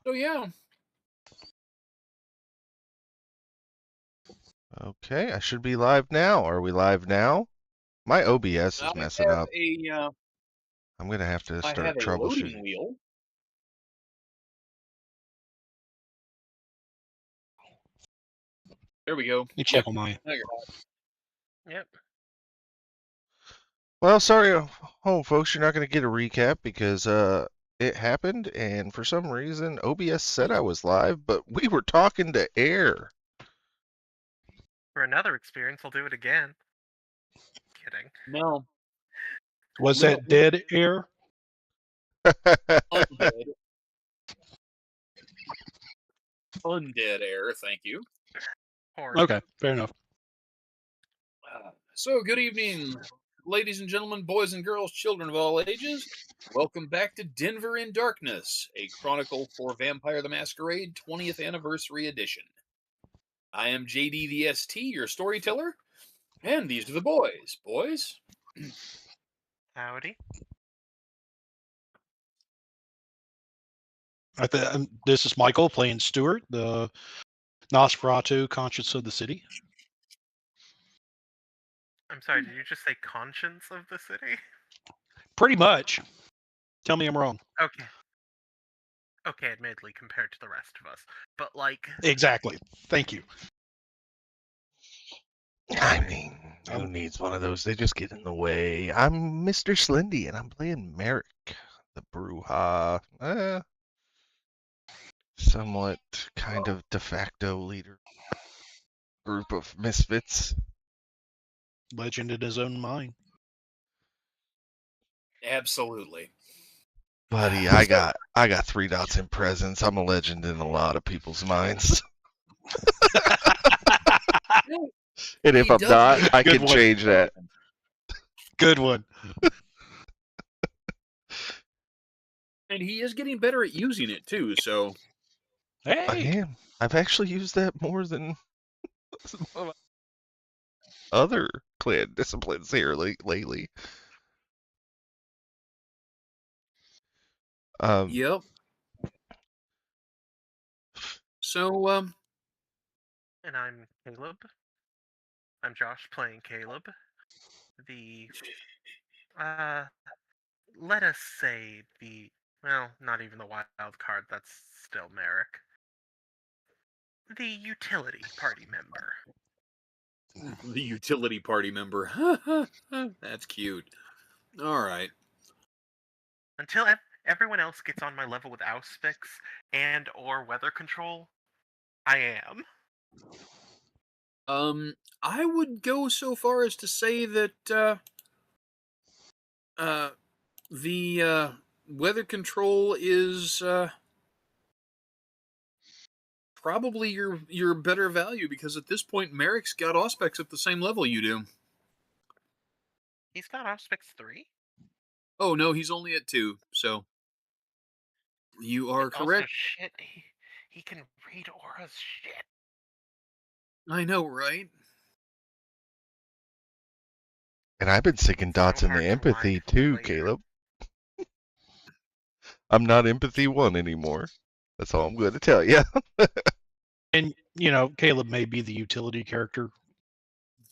So yeah. Okay, I should be live now. Are we live now? My OBS I is messing have up. a I'm gonna have to I start have a loading troubleshooting. wheel. There we go. You Yep. check on mine. Now you're hot. Yep. Well, sorry, home folks, you're not gonna get a recap because it happened, and for some reason OBS said I was live, but we were talking to air. For another experience, I'll do it again. Kidding. No. Was No. that dead air? Undead. Undead air, thank you. Horrid. Okay, fair enough. So, good evening, ladies and gentlemen, boys and girls, children of all ages. Welcome back to Denver in Darkness, a chronicle for Vampire the Masquerade 20th Anniversary Edition. I am JD the ST, your storyteller, and these are the boys. Boys? Howdy. This is Michael playing Stuart, the Nosferatu conscience of the city. I'm sorry, did you just say conscience of the city? Pretty much. Tell me I'm wrong. Okay. Okay, admittedly, compared to the rest of us. But, like... Exactly. Thank you. I mean, who needs one of those? They just get in the way. I'm Mr. Slendy, and I'm playing Merrick, the Bruja. Somewhat kind of de facto leader. Group of misfits. Legend in his own mind. Absolutely. Buddy, I got 3 dots in presence. I'm a legend in a lot of people's minds. And if He I'm does not, make I Good can one. change that. Good one. And he is getting better at using it, too, so... I Hey! am. I've actually used that more than some of my other clan disciplines here lately. Yep. So, And I'm Caleb. I'm Josh playing Caleb. The... let us say the... Well, not even the wild card, that's still Merrick. The utility party member. the utility party member. That's cute. Alright. Until everyone else gets on my level with Auspix and or weather control, I am. I would go so far as to say that, the, weather control is, probably your better value, because at this point, Merrick's got Auspex at the same level you do. He's got Auspix 3? Oh, no, he's only at 2, so... You are correct. Also, shit, he can read auras, shit. I know, right? And I've been sticking dots So in the hard to empathy lie too, later. Caleb. I'm not empathy 1 anymore. That's all I'm going to tell you. And, Caleb may be the utility character.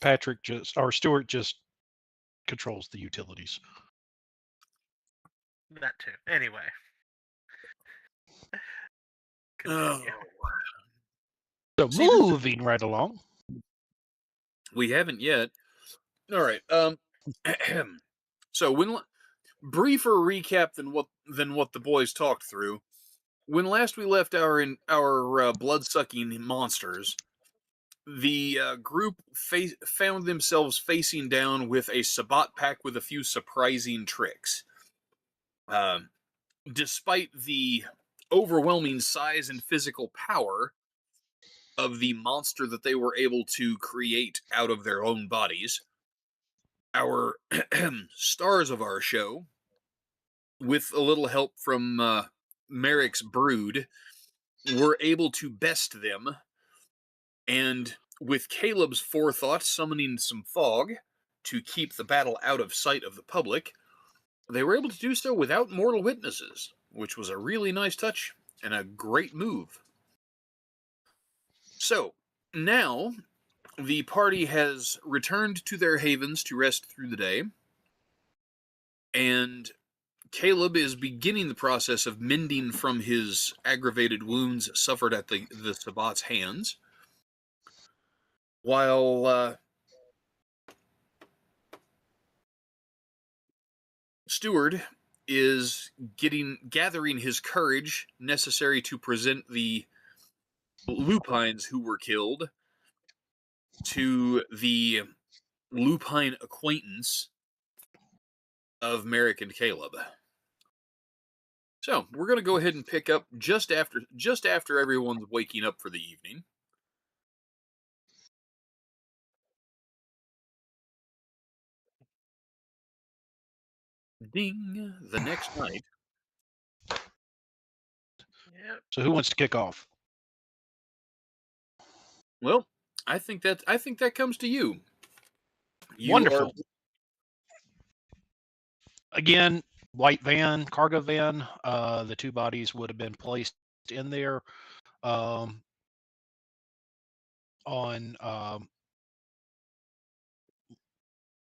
Stuart just controls the utilities. That too. Anyway. Oh. Continue. So See, moving right along. We haven't yet. All right. So briefer recap than what the boys talked through. When last we left our blood-sucking monsters, the group found themselves facing down with a Sabbat pack with a few surprising tricks. Despite the overwhelming size and physical power of the monster that they were able to create out of their own bodies, our stars of our show, with a little help from Merrick's brood, were able to best them, and with Caleb's forethought summoning some fog to keep the battle out of sight of the public, they were able to do so without mortal witnesses, which was a really nice touch and a great move. So, now the party has returned to their havens to rest through the day, and Caleb is beginning the process of mending from his aggravated wounds suffered at the Sabbat's hands, while Steward is gathering his courage necessary to present the lupines who were killed to the lupine acquaintance of Merrick and Caleb. So we're going to go ahead and pick up just after everyone's waking up for the evening. Ding! The next night. Yep. So who wants to kick off? Well, I think that comes to you. You Wonderful. Again, white van, cargo van. The two bodies would have been placed in there on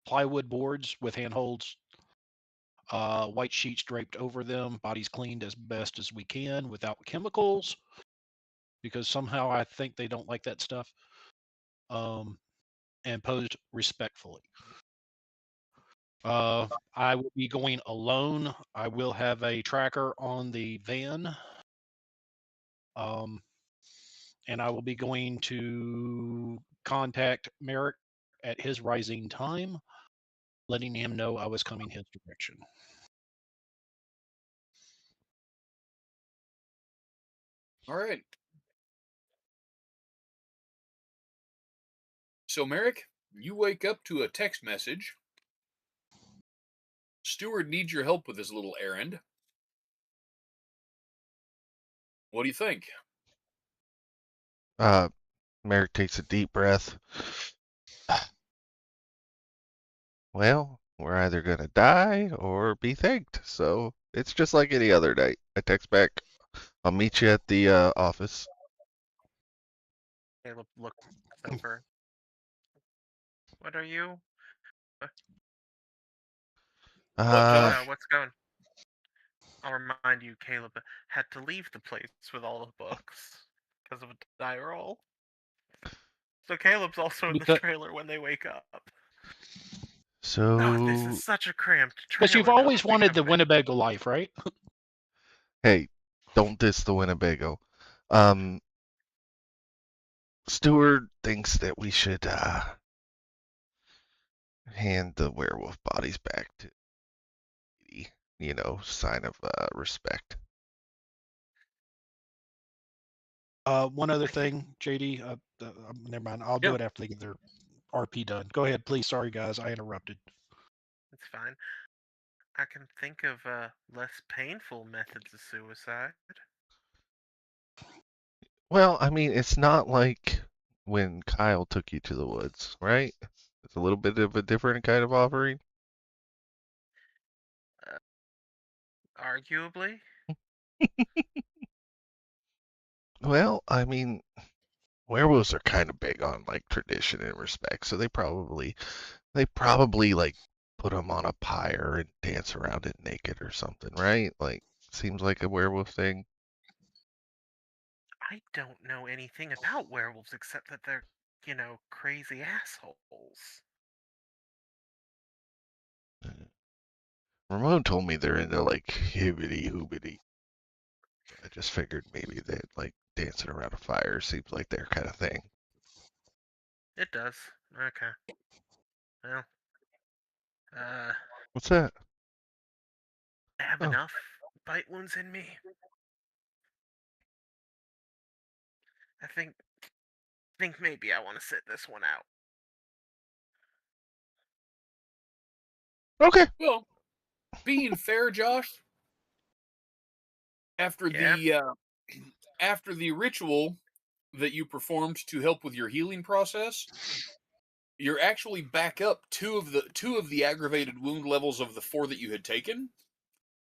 plywood boards with handholds, white sheets draped over them, bodies cleaned as best as we can without chemicals, because somehow I think they don't like that stuff, and posed respectfully. I will be going alone. I will have a tracker on the van. And I will be going to contact Merrick at his rising time, letting him know I was coming his direction. All right. So, Merrick, you wake up to a text message. Steward needs your help with this little errand. What do you think? Merrick takes a deep breath. Well, we're either gonna die or be thanked, so it's just like any other night. I text back, I'll meet you at the office. Caleb looks over. What are you? What, Uh, Josh? What's going? I'll remind you, Caleb had to leave the place with all the books because of a die roll. So Caleb's also in the Because trailer when they wake up. Oh, this is so such a cramped you've trailer now always that we wanted have the an Winnebago life, right? hey, don't diss the Winnebago. Um, Stewart thinks that we should hand the werewolf bodies back to Edie, sign of respect. One other I think thing, JD. Never mind. I'll do Yeah. it after they get their RP done. Go ahead, please. Sorry, guys. I interrupted. it's fine. I can think of less painful methods of suicide. Well, I mean, it's not like when Kyle took you to the woods, right? It's a little bit of a different kind of offering. Arguably. Well, I mean, werewolves are kind of big on like tradition and respect, so they probably like put them on a pyre and dance around it naked or something, right? Like, seems like a werewolf thing. I don't know anything about werewolves except that they're, crazy assholes. Ramon told me they're into like hibbity hoobity. I just figured maybe that like dancing around a fire seems like their kind of thing. It does. Okay. Well, uh, What's that? I have Oh, enough bite wounds in me. I think maybe I want to sit this one out. okay. Well, being fair, Josh, after Yeah. the ritual that you performed to help with your healing process, you're actually back up two of the aggravated wound levels of the 4 that you had taken.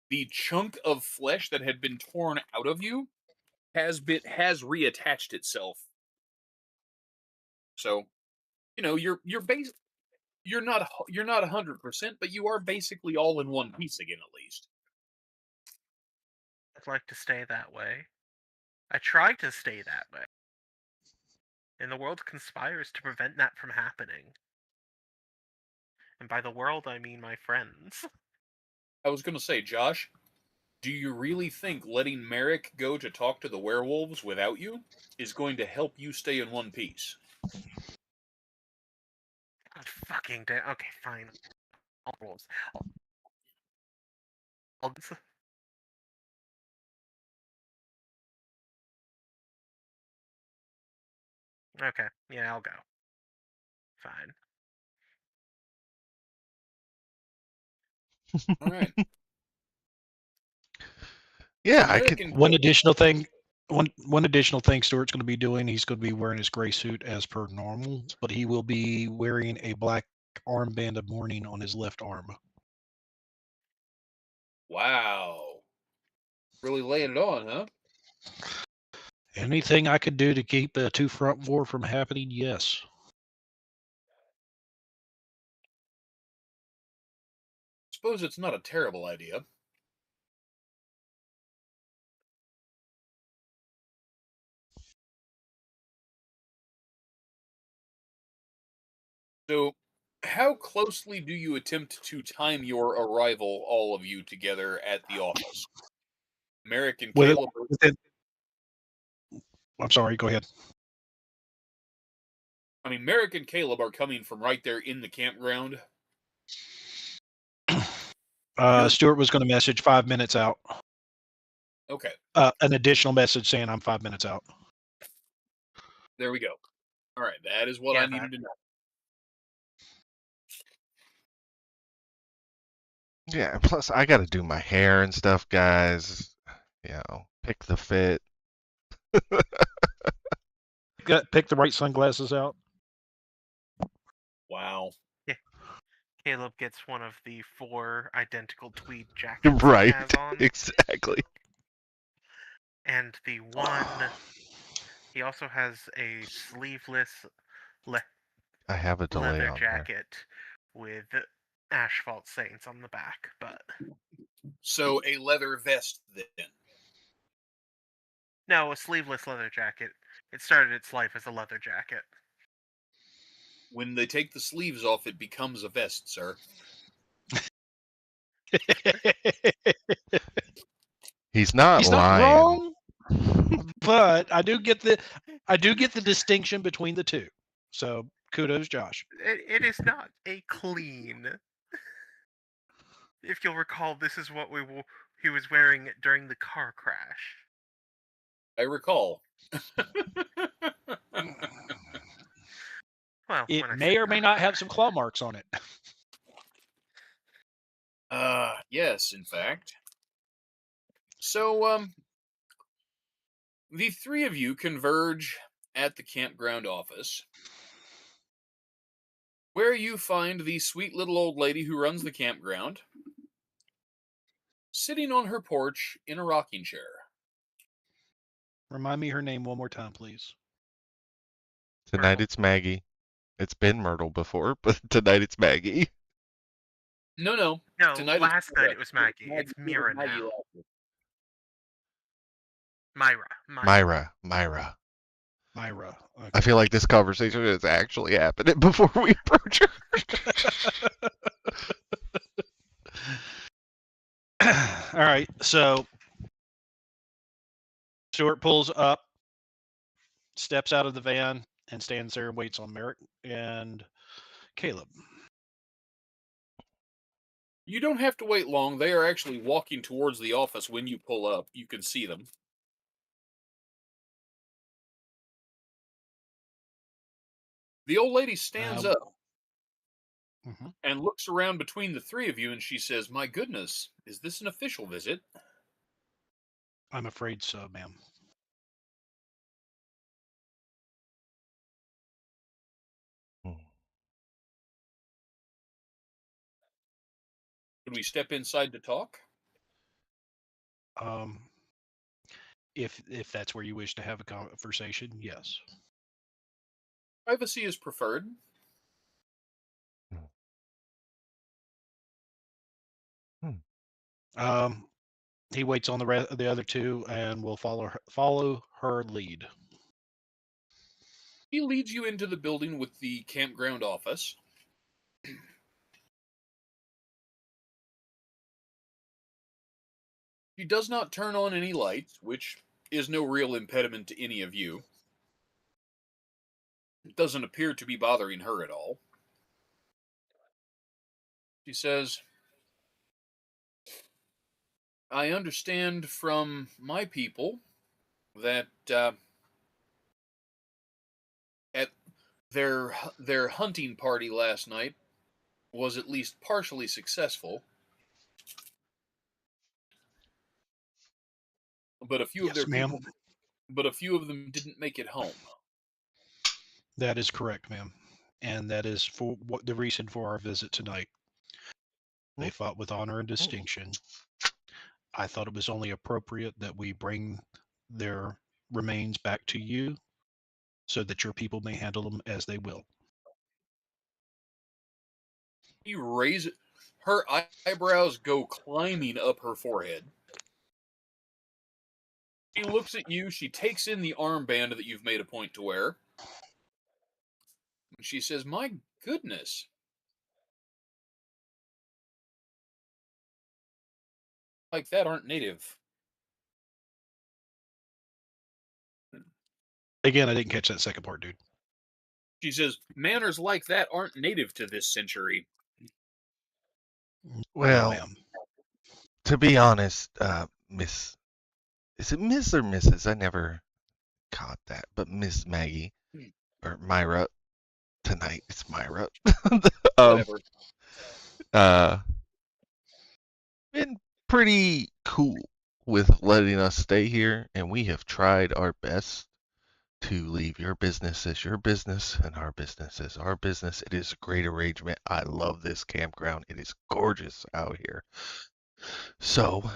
The chunk of flesh that had been torn out of you has reattached itself. So, you're not 100%, but you are basically all in one piece again at least. I'd like to stay that way. I try to stay that way. And the world conspires to prevent that from happening. And by the world, I mean my friends. I was going to say, Josh, do you really think letting Merrick go to talk to the werewolves without you is going to help you stay in one piece? God fucking damn. Okay, fine. All rules. I'll- Okay, yeah, I'll go. Fine. All right. Yeah, So I could. Merrick and One additional thing. One additional thing Stuart's going to be doing, he's going to be wearing his gray suit as per normal, but he will be wearing a black armband of mourning on his left arm. wow, really laying it on, huh? Anything I could do to keep the two front war from happening, yes. Suppose it's not a terrible idea. So, how closely do you attempt to time your arrival, all of you together at the office? Merrick and With it, Caleb. within, I'm sorry, go ahead. I mean, Merrick and Caleb are coming from right there in the campground. You're Stuart was going to message 5 minutes out. okay. An additional message saying I'm 5 minutes out. There we go. All right, that is what Yeah, I needed to know. Yeah, plus I got to do my hair and stuff, guys. Pick the fit. Pick the right sunglasses out. Wow. Caleb gets one of the 4 identical tweed jackets he Right, has on. exactly. And the one, he also has a sleeveless I have a delay leather on there. jacket with asphalt stains on the back, but So a leather vest then. no, a sleeveless leather jacket. It started its life as a leather jacket. When they take the sleeves off, it becomes a vest, sir. He's not He's not lying. wrong, but I do get the distinction between the two. So kudos, Josh. It is not a clean. If you'll recall, this is what he was wearing during the car crash. I recall. Well, It when I may say or may car not have crash. some claw marks on it. Yes, in fact. So, the three of you converge at the campground office, where you find the sweet little old lady who runs the campground, sitting on her porch in a rocking chair. Remind me her name one more time, please. Tonight Myrtle. it's Maggie. It's been Myrtle before, but tonight it's Maggie. No. No, Tonight last night it was Maggie. Maggie. It's Mira Maggie now. last night. Myra. Myra. Myra. Okay. I feel like this conversation is actually happening before we approach her. All right. So Stuart pulls up, steps out of the van, and stands there and waits on Merrick and Caleb. You don't have to wait long. They are actually walking towards the office when you pull up. You can see them. The old lady stands up Mhm. and looks around between the three of you, and she says, "My goodness, is this an official visit?" I'm afraid so, ma'am. Could we step inside to talk? Um, if that's where you wish to have a conversation, yes. Privacy is preferred. Hmm. He waits on the other two and will follow her lead. He leads you into the building with the campground office. She does not turn on any lights, which is no real impediment to any of you. It doesn't appear to be bothering her at all. She says, I understand from my people that at their hunting party last night was at least partially successful, but a few of Yes, their ma'am. people, but a few of them didn't make it home. That is correct, ma'am. And that is for what the reason for our visit tonight. They fought with honor and distinction. I thought it was only appropriate that we bring their remains back to you so that your people may handle them as they will. She raises her eyebrows go climbing up her forehead. She looks at you. She takes in the armband that you've made a point to wear. And she says, my goodness. Like that aren't native. Again, I didn't catch that second part, dude. She says, manners like that aren't native to this century. No, Well, ma'am. to be honest, Miss, is it Miss or Mrs.? I never caught that, but Miss Maggie or Myra tonight. It's Myra. um, Whatever. uh, been pretty cool with letting us stay here, and we have tried our best to leave your business as your business and our business as our business. It is a great arrangement. I love this campground. It is gorgeous out here. So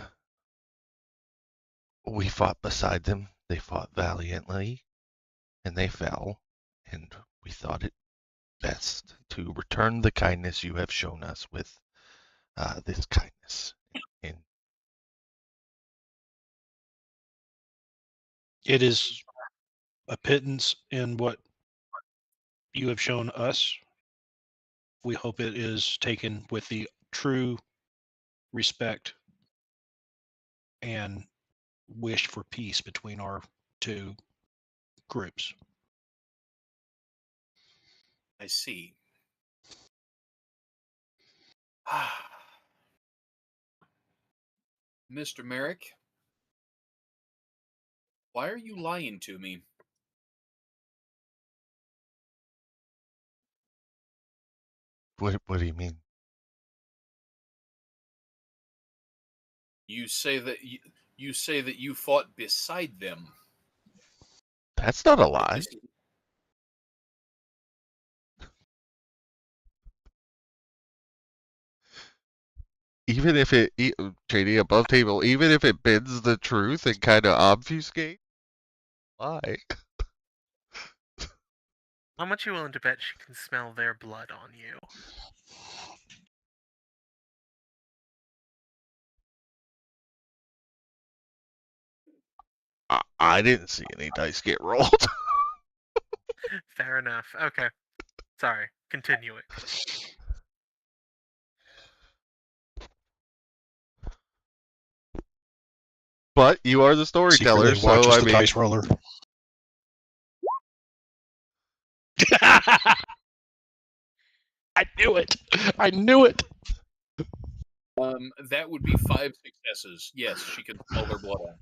we fought beside them. They fought valiantly and they fell, and we thought it best to return the kindness you have shown us with this kindness. And It is a pittance in what you have shown us. We hope it is taken with the true respect and wish for peace between our two groups. I see. Mr. Merrick, why are you lying to me? what do you mean? You say that you fought beside them. That's not a That lie. this Even if it, JD above table, even if it bends the truth and kind of obfuscates, lie. How much you willing to bet she can smell their blood on you? I didn't see any dice get rolled. Fair enough. Okay. Sorry. Continuing. But you are the storyteller, Secretly so watches I the mean, dice roller. I knew it. I knew it. that would be 5 successes. Yes, she can smell their blood on.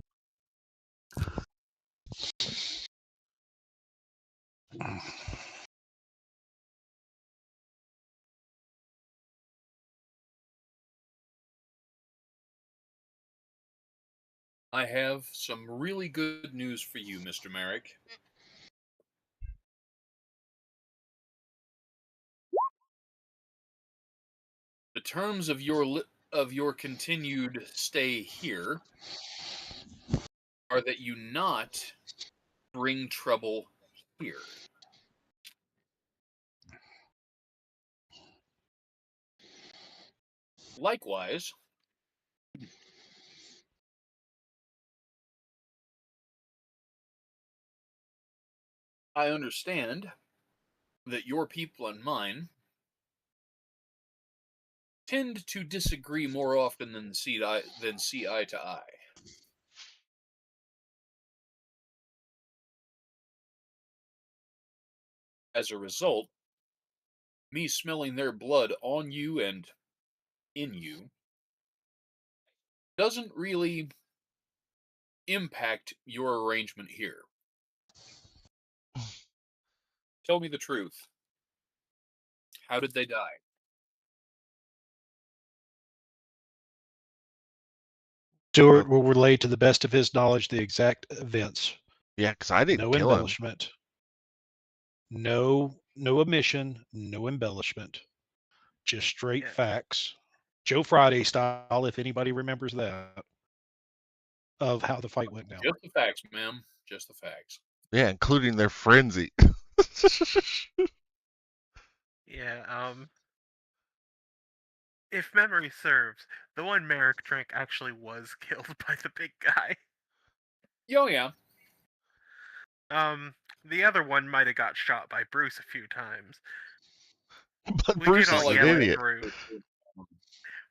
I have some really good news for you, Mr. Merrick. The terms of your continued stay here are that you not bring trouble here. Likewise, I understand that your people and mine tend to disagree more often than see eye to eye. As a result, me smelling their blood on you and in you doesn't really impact your arrangement here. Tell me the truth. How did they die? Stewart will relay to the best of his knowledge the exact events. Yeah, because I didn't No kill him. embellishment. No omission, no embellishment. Just straight Yeah. facts. Joe Friday style, if anybody remembers that, of how the fight went down. Just the facts, ma'am. Just the facts. Yeah, including their frenzy. Yeah, if memory serves, the one Merrick drank actually was killed by the big guy. Oh, yeah. The other one might have got shot by Bruce a few times. But We Bruce did all is an yell at idiot. Bruce.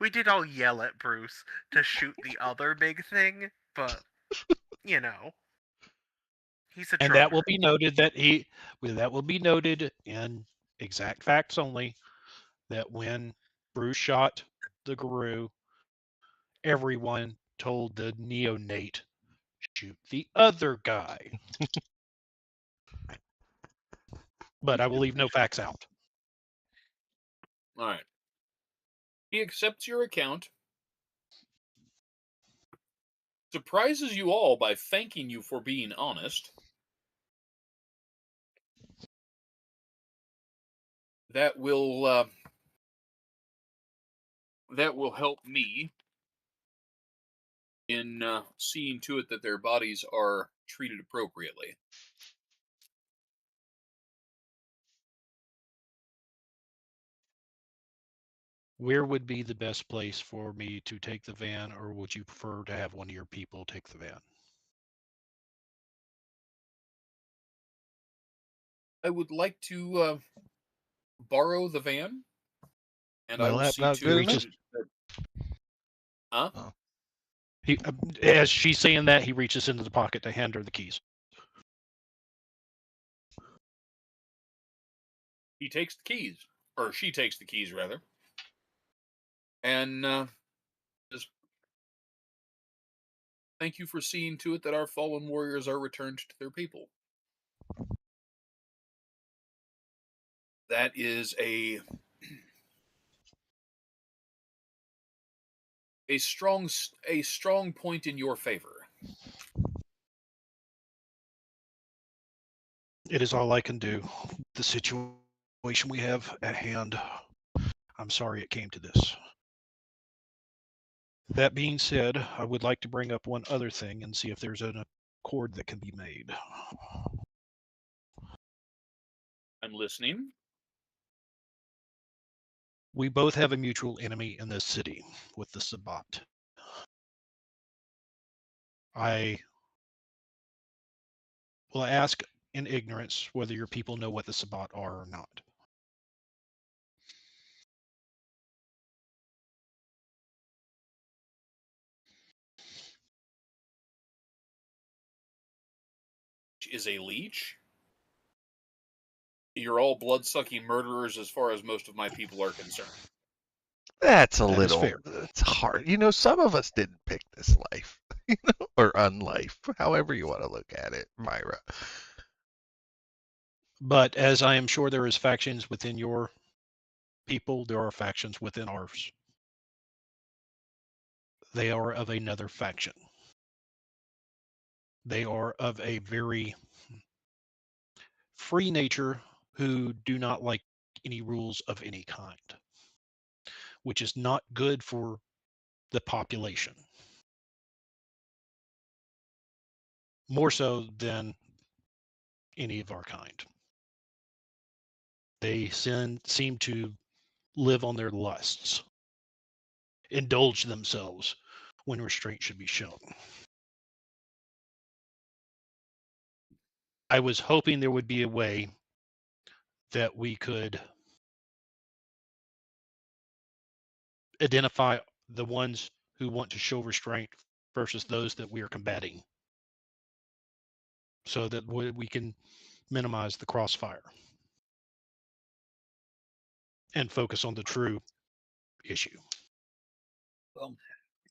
We did all yell at Bruce to shoot the other big thing, but you know, he's a And that will drummer. be noted that will be noted in exact facts only that when Bruce shot the guru, everyone told the neonate, shoot the other guy. But I will leave no facts out. All right. He accepts your account, surprises you all by thanking you for being honest. That will help me in seeing to it that their bodies are treated appropriately. Where would be the best place for me to take the van, or would you prefer to have one of your people take the van? I would like to borrow the van, and I Well, will that's see not to good reaches- enough. Huh? Oh. He, as she's saying that, he reaches into the pocket to hand her the keys. He takes the keys, or she takes the keys rather, and says, "Thank you for seeing to it that our fallen warriors are returned to their people." That is a strong point in your favor. It is all I can do. The situation we have at hand. I'm sorry it came to this. That being said, I would like to bring up one other thing and see if there's an accord that can be made. I'm listening. We both have a mutual enemy in this city with the Sabbat. I will ask in ignorance whether your people know what the Sabbat are or not. Is a leech. You're all blood-sucking murderers as far as most of my people are concerned. That's a That is little. fair. It's hard. You know, some of us didn't pick this life, or unlife, however you want to look at it, Myra. But as I am sure there is factions within your people, there are factions within ours. They are of another faction. They are of a very free nature who do not like any rules of any kind, which is not good for the population. more so than any of our kind. They seem to live on their lusts, indulge themselves when restraint should be shown. I was hoping there would be a way that we could identify the ones who want to show restraint versus those that we are combating so that we can minimize the crossfire and focus on the true issue. Well,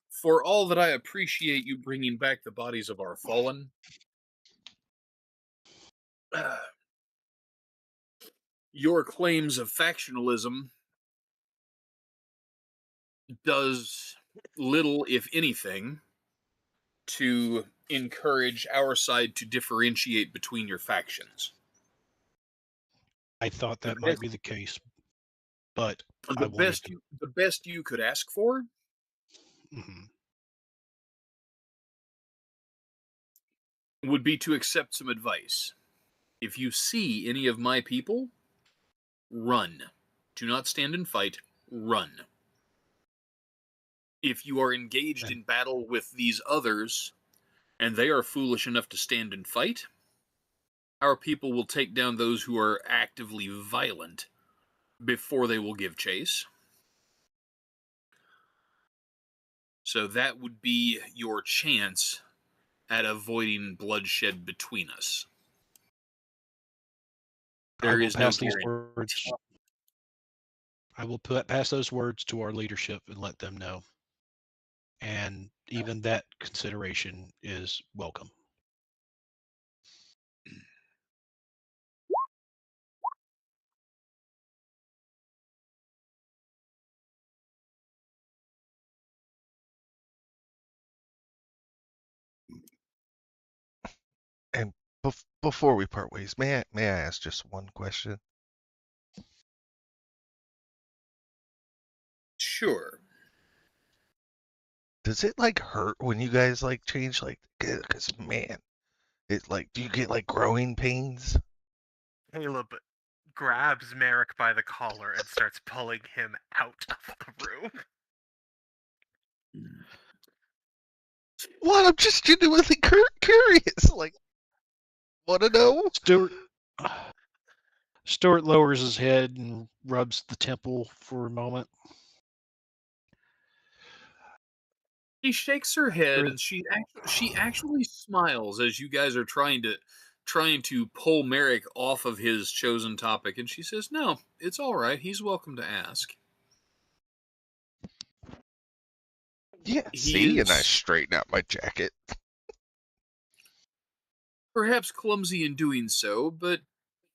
for all that I appreciate you bringing back the bodies of our fallen, your claims of factionalism does little, if anything, to encourage our side to differentiate between your factions. I thought The that might best, be the case, but I the wanted best, to. the best you could ask for Mhm. would be to accept some advice. If you see any of my people, run. Do not stand and fight, run. If you are engaged And in battle with these others, and they are foolish enough to stand and fight, our people will take down those who are actively violent before they will give chase. So that would be your chance at avoiding bloodshed between us. I There will is no pass these guarantee. words. I will pass those words to our leadership and let them know. And even that consideration is welcome. And before we part ways, may I ask just one question? Sure. Does it like hurt when you guys like change like? Cause man, it like do you get like growing pains? Caleb grabs Merrick by the collar and starts pulling him out of the room. What? I'm just genuinely curious. Like, want to know? Stuart Stuart lowers his head and rubs the temple for a moment. She shakes her head Sure. and she actually smiles as you guys are trying to pull Merrick off of his chosen topic, and she says, "No, it's all right. He's welcome to ask. Yeah. He See, and I is straighten out my jacket. perhaps clumsy in doing so, but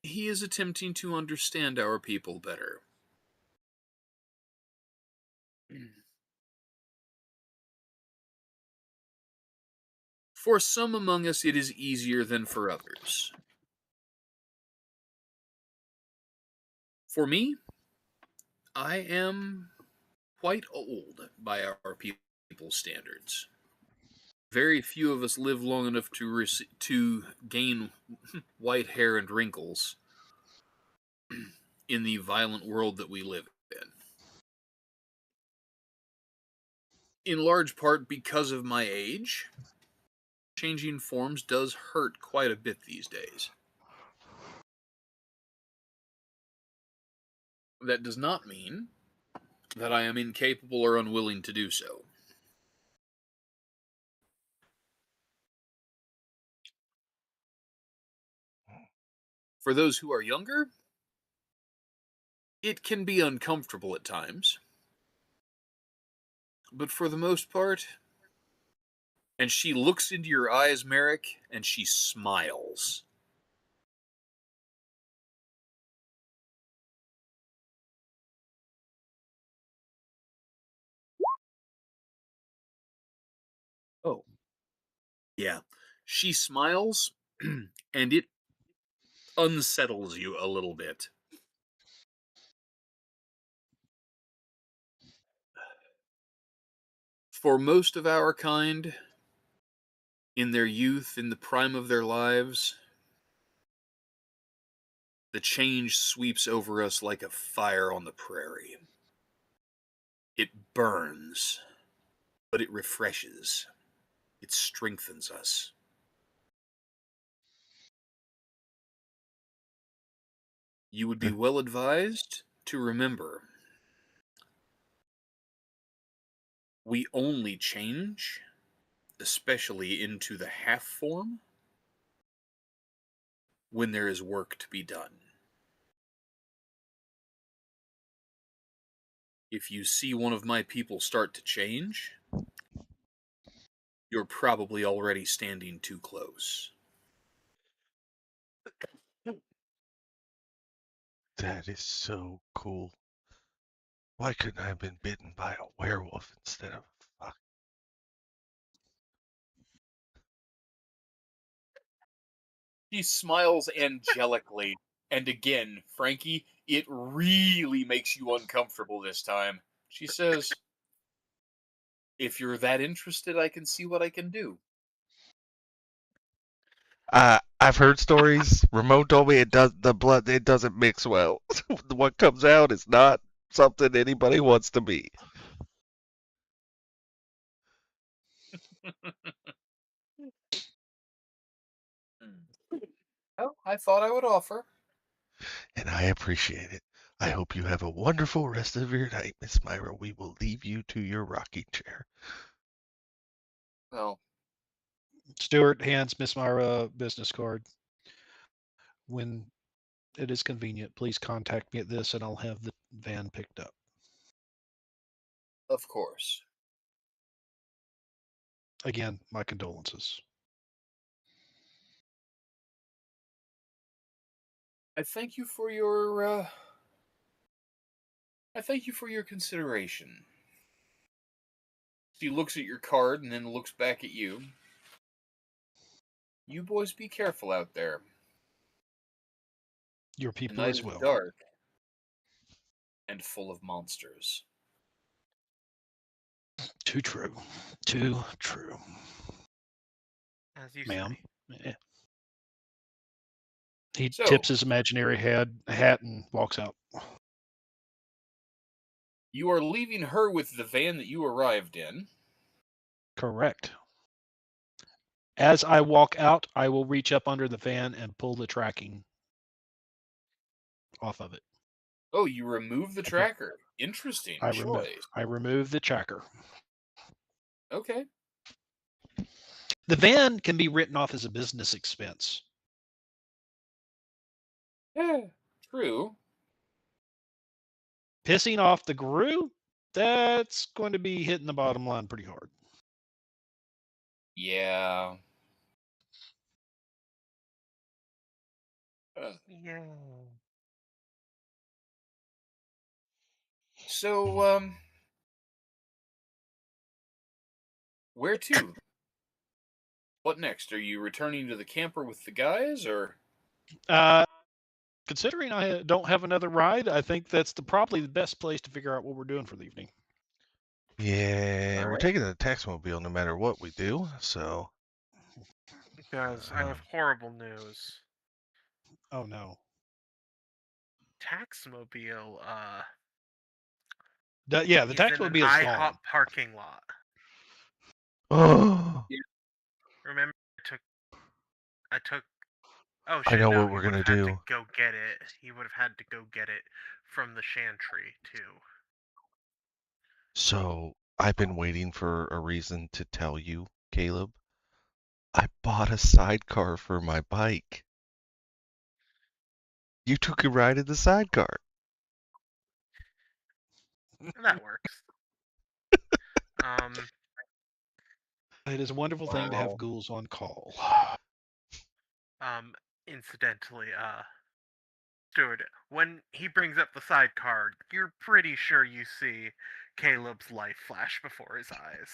he is attempting to understand our people better." For some among us, it is easier than for others. For me, I am quite old by our people's standards. Very few of us live long enough to gain white hair and wrinkles in the violent world that we live in. In large part because of my age, changing forms does hurt quite a bit these days. That does not mean that I am incapable or unwilling to do so. For those who are younger, it can be uncomfortable at times. But for the most part, and she looks into your eyes, Merrick, and she smiles. Oh, yeah. She smiles, and it unsettles you a little bit. For most of our kind, In their youth, in the prime of their lives, the change sweeps over us like a fire on the prairie. It burns, but it refreshes. It strengthens us. You would be well advised to remember we only change, especially into the half form, when there is work to be done. If you see one of my people start to change, you're probably already standing too close. That is so cool. Why couldn't I have been bitten by a werewolf instead of a fuck? She smiles angelically, and again, Frankie, it really makes you uncomfortable this time. She says, if you're that interested, I can see what I can do. I've heard stories. Ramon told me the blood it doesn't mix well. What comes out is not something anybody wants to be. Well, I thought I would offer. And I appreciate it. I hope you have a wonderful rest of your night, Miss Myra. We will leave you to your rocking chair. Well, Stewart hands Miss Myra a business card. When it is convenient, please contact me at this and I'll have the van picked up. of course. Again, my condolences. I thank you for your I thank you for your consideration. She looks at your card and then looks back at you. You boys be careful out there. Your The people night as is well. dark and full of monsters. Too true. Too true. As you Ma'am. say. Eh. He So, tips his imaginary hat and walks out. you are leaving her with the van that you arrived in. Correct. As I walk out, I will reach up under the van and pull the tracking off of it. Oh, you remove the tracker. Interesting choice. I remove the tracker. Okay. The van can be written off as a business expense. Yeah, true. Pissing off the GRU, that's going to be hitting the bottom line pretty hard. Yeah. Yeah. So, where to? What next? Are you returning to the camper with the guys, or? Considering I don't have another ride, I think that's probably the best place to figure out what we're doing for the evening. Yeah, All we're right. taking the taxmobile no matter what we do. So, Guys, I have horrible news. Oh no. Taxmobile, The is in an taxmobile's IHOP gone. parking lot. oh, Remember, I took. Oh I shit! know No, what he we're would gonna have had to do. go get it. He would have had to go get it from the Chantry too. So, I've been waiting for a reason to tell you, Caleb. I bought a sidecar for my bike. You took a ride in the sidecar. That works. Um, It is a wonderful thing to have Wow. ghouls on call. incidentally, Stuart, when he brings up the sidecar, you're pretty sure you see Caleb's life flash before his eyes.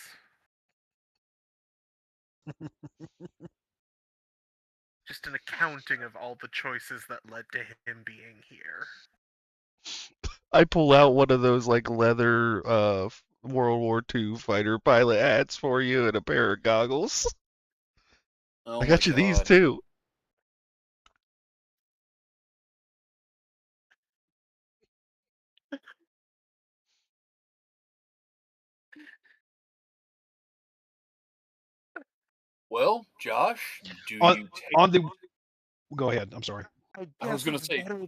Just an accounting of all the choices that led to him being here. I pull out one of those like leather World War II fighter pilot hats for you and a pair of goggles. Oh I my got you these god. too. Well, Josh, do On you take? on the go ahead. I'm sorry. I I was guess gonna it's say, better.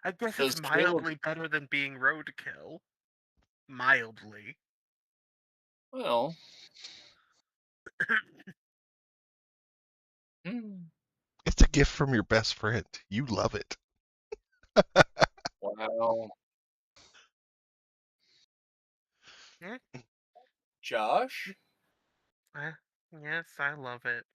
I guess it's does Caleb? mildly better than being roadkill. Mildly. Well, hmm, It's a gift from your best friend. You love it. wow, Hmm? Josh. Uh, yes, I love it.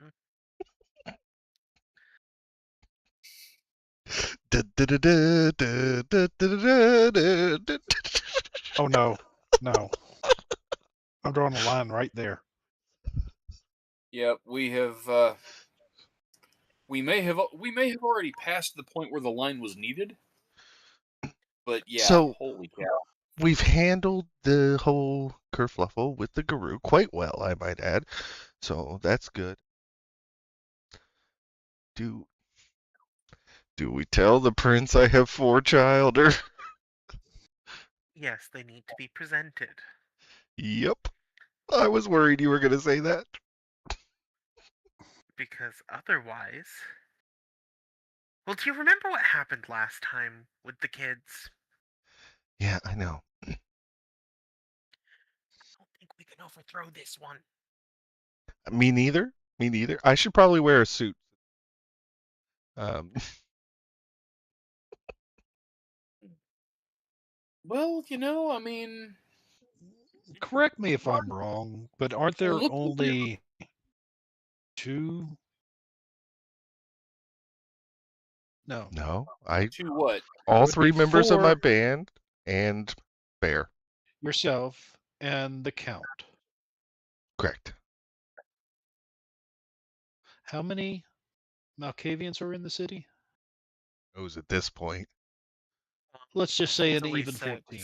Oh no, no. I'm drawing a line right there. Yep, we have. We may have already passed the point where the line was needed, but yeah, So holy cow. we've handled the whole kerfluffle with the guru quite well, I might add. So that's good. Do do we tell the prince I have 4 child? Or Yes, they need to be presented. yep, I was worried you were going to say that. Because otherwise. Well, do you remember what happened last time with the kids? Yeah, I know. I don't think we can overthrow this one. Me neither. Me neither. I should probably wear a suit. Um, Well, I mean, Correct me if I'm wrong, but aren't it there looks like you're only 2? No, no, to what? it all would be 3 members of my 4, band and Bear. yourself and the count. Correct. How many Malkavians are in the city? Knows at this point. Let's just say an Easily even 6. 14.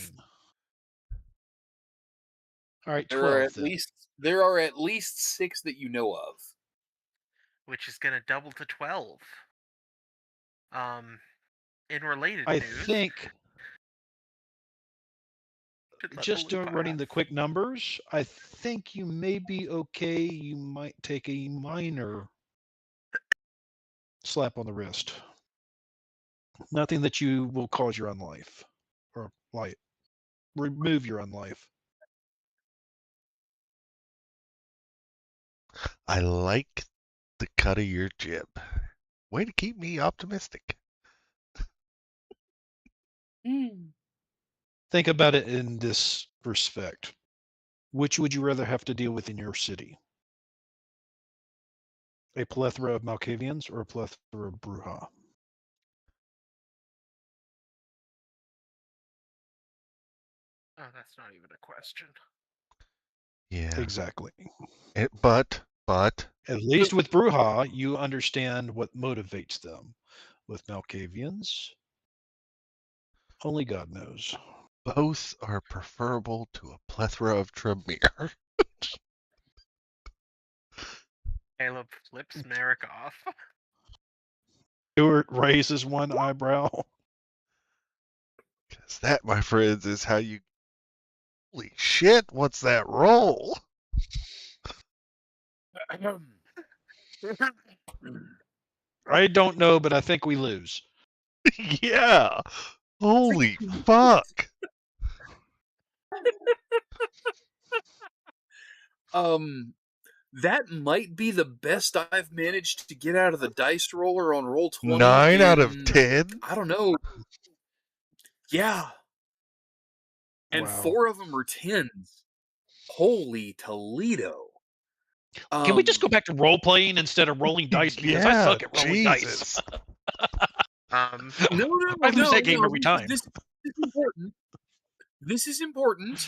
All right, There are 12 at then. least 6 that you know of. Which is gonna double to 12. In related I news, think should let the just loop running the pass. quick numbers, I think you may be okay. You might take a minor slap on the wrist. Nothing that you will cause your unlife or like remove your unlife. I like the cut of your jib. Way to keep me optimistic. Think about it in this respect. Which would you rather have to deal with in your city? A plethora of Malkavians or a plethora of Bruja? Oh, that's not even a question. Yeah. Exactly. But At least with Bruja, you understand what motivates them. With Malkavians, only God knows. both are preferable to a plethora of Tremere. Caleb flips Merrick off. Stuart raises one eyebrow. Because that, my friends, is how you. Holy shit, what's that roll? I don't know, but I think we lose. Yeah. Holy fuck. That might be the best I've managed to get out of the dice roller on roll 20 9 out of in 10? I don't know. Yeah. And Wow. 4 of them are 10s. Holy Toledo. Can we just go back to role playing instead of rolling dice? Because I Yeah, suck at rolling dice. Jesus. No, I lose that game every time. This is important. This is important.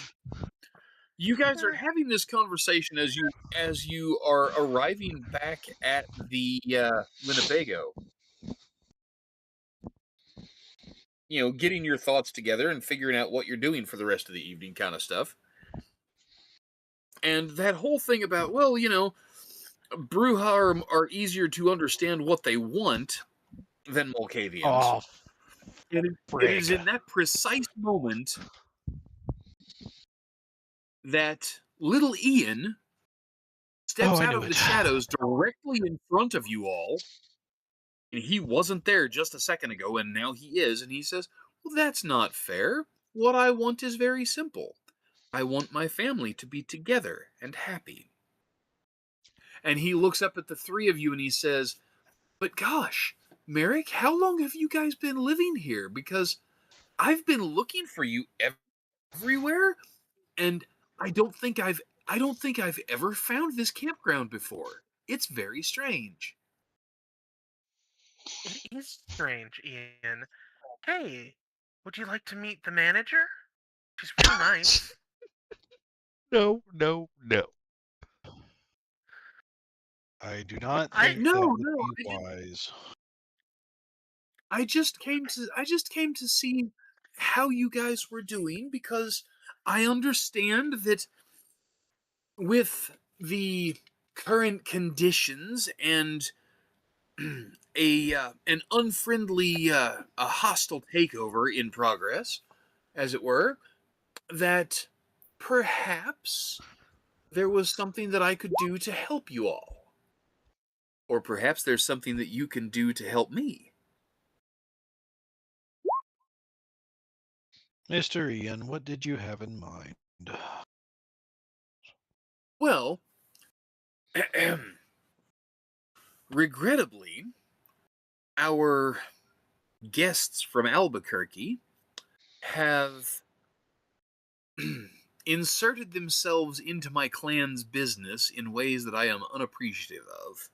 You guys are having this conversation as you are arriving back at the Winnebago. Getting your thoughts together and figuring out what you're doing for the rest of the evening kind of stuff. And that whole thing about, well, Bruja are easier to understand what they want than Malkavians. Oh, And it is frig. in that precise moment that little Ian Oh, steps I out knew of the it. shadows directly in front of you all. And he wasn't there just a second ago, and now he is. And he says, "Well, that's not fair. What I want is very simple. I want my family to be together and happy." And he looks up at the three of you and he says, "But gosh, Merrick, how long have you guys been living here? Because I've been looking for you everywhere, and I don't think I've ever found this campground before. It's very strange." It is strange, Ian. Hey, would you like to meet the manager? She's real nice. No, no, no. I do not I think that No, would no, be wise. I just came to see how you guys were doing, because I understand that with the current conditions and an unfriendly a hostile takeover in progress, as it were, that perhaps there was something that I could do to help you all. Or perhaps there's something that you can do to help me. Mr. Ian, what did you have in mind? Well, regrettably, our guests from Albuquerque have inserted themselves into my clan's business in ways that I am unappreciative of.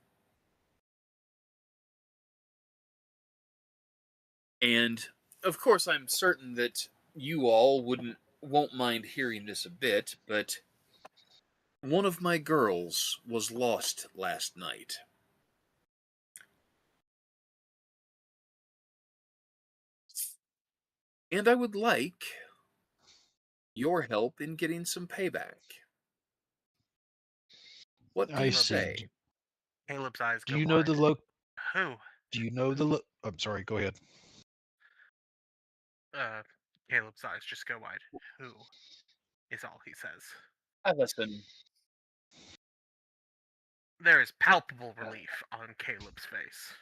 And of course, I'm certain that you all won't mind hearing this a bit, but one of my girls was lost last night. And I would like your help in getting some payback. What do I you see. say? Caleb's eyes Do go you know wide. the lo? Who? Do you know the lo? I'm sorry. Go ahead. Caleb's eyes just go wide. Who is all he says. I listen. There is palpable relief on Caleb's face.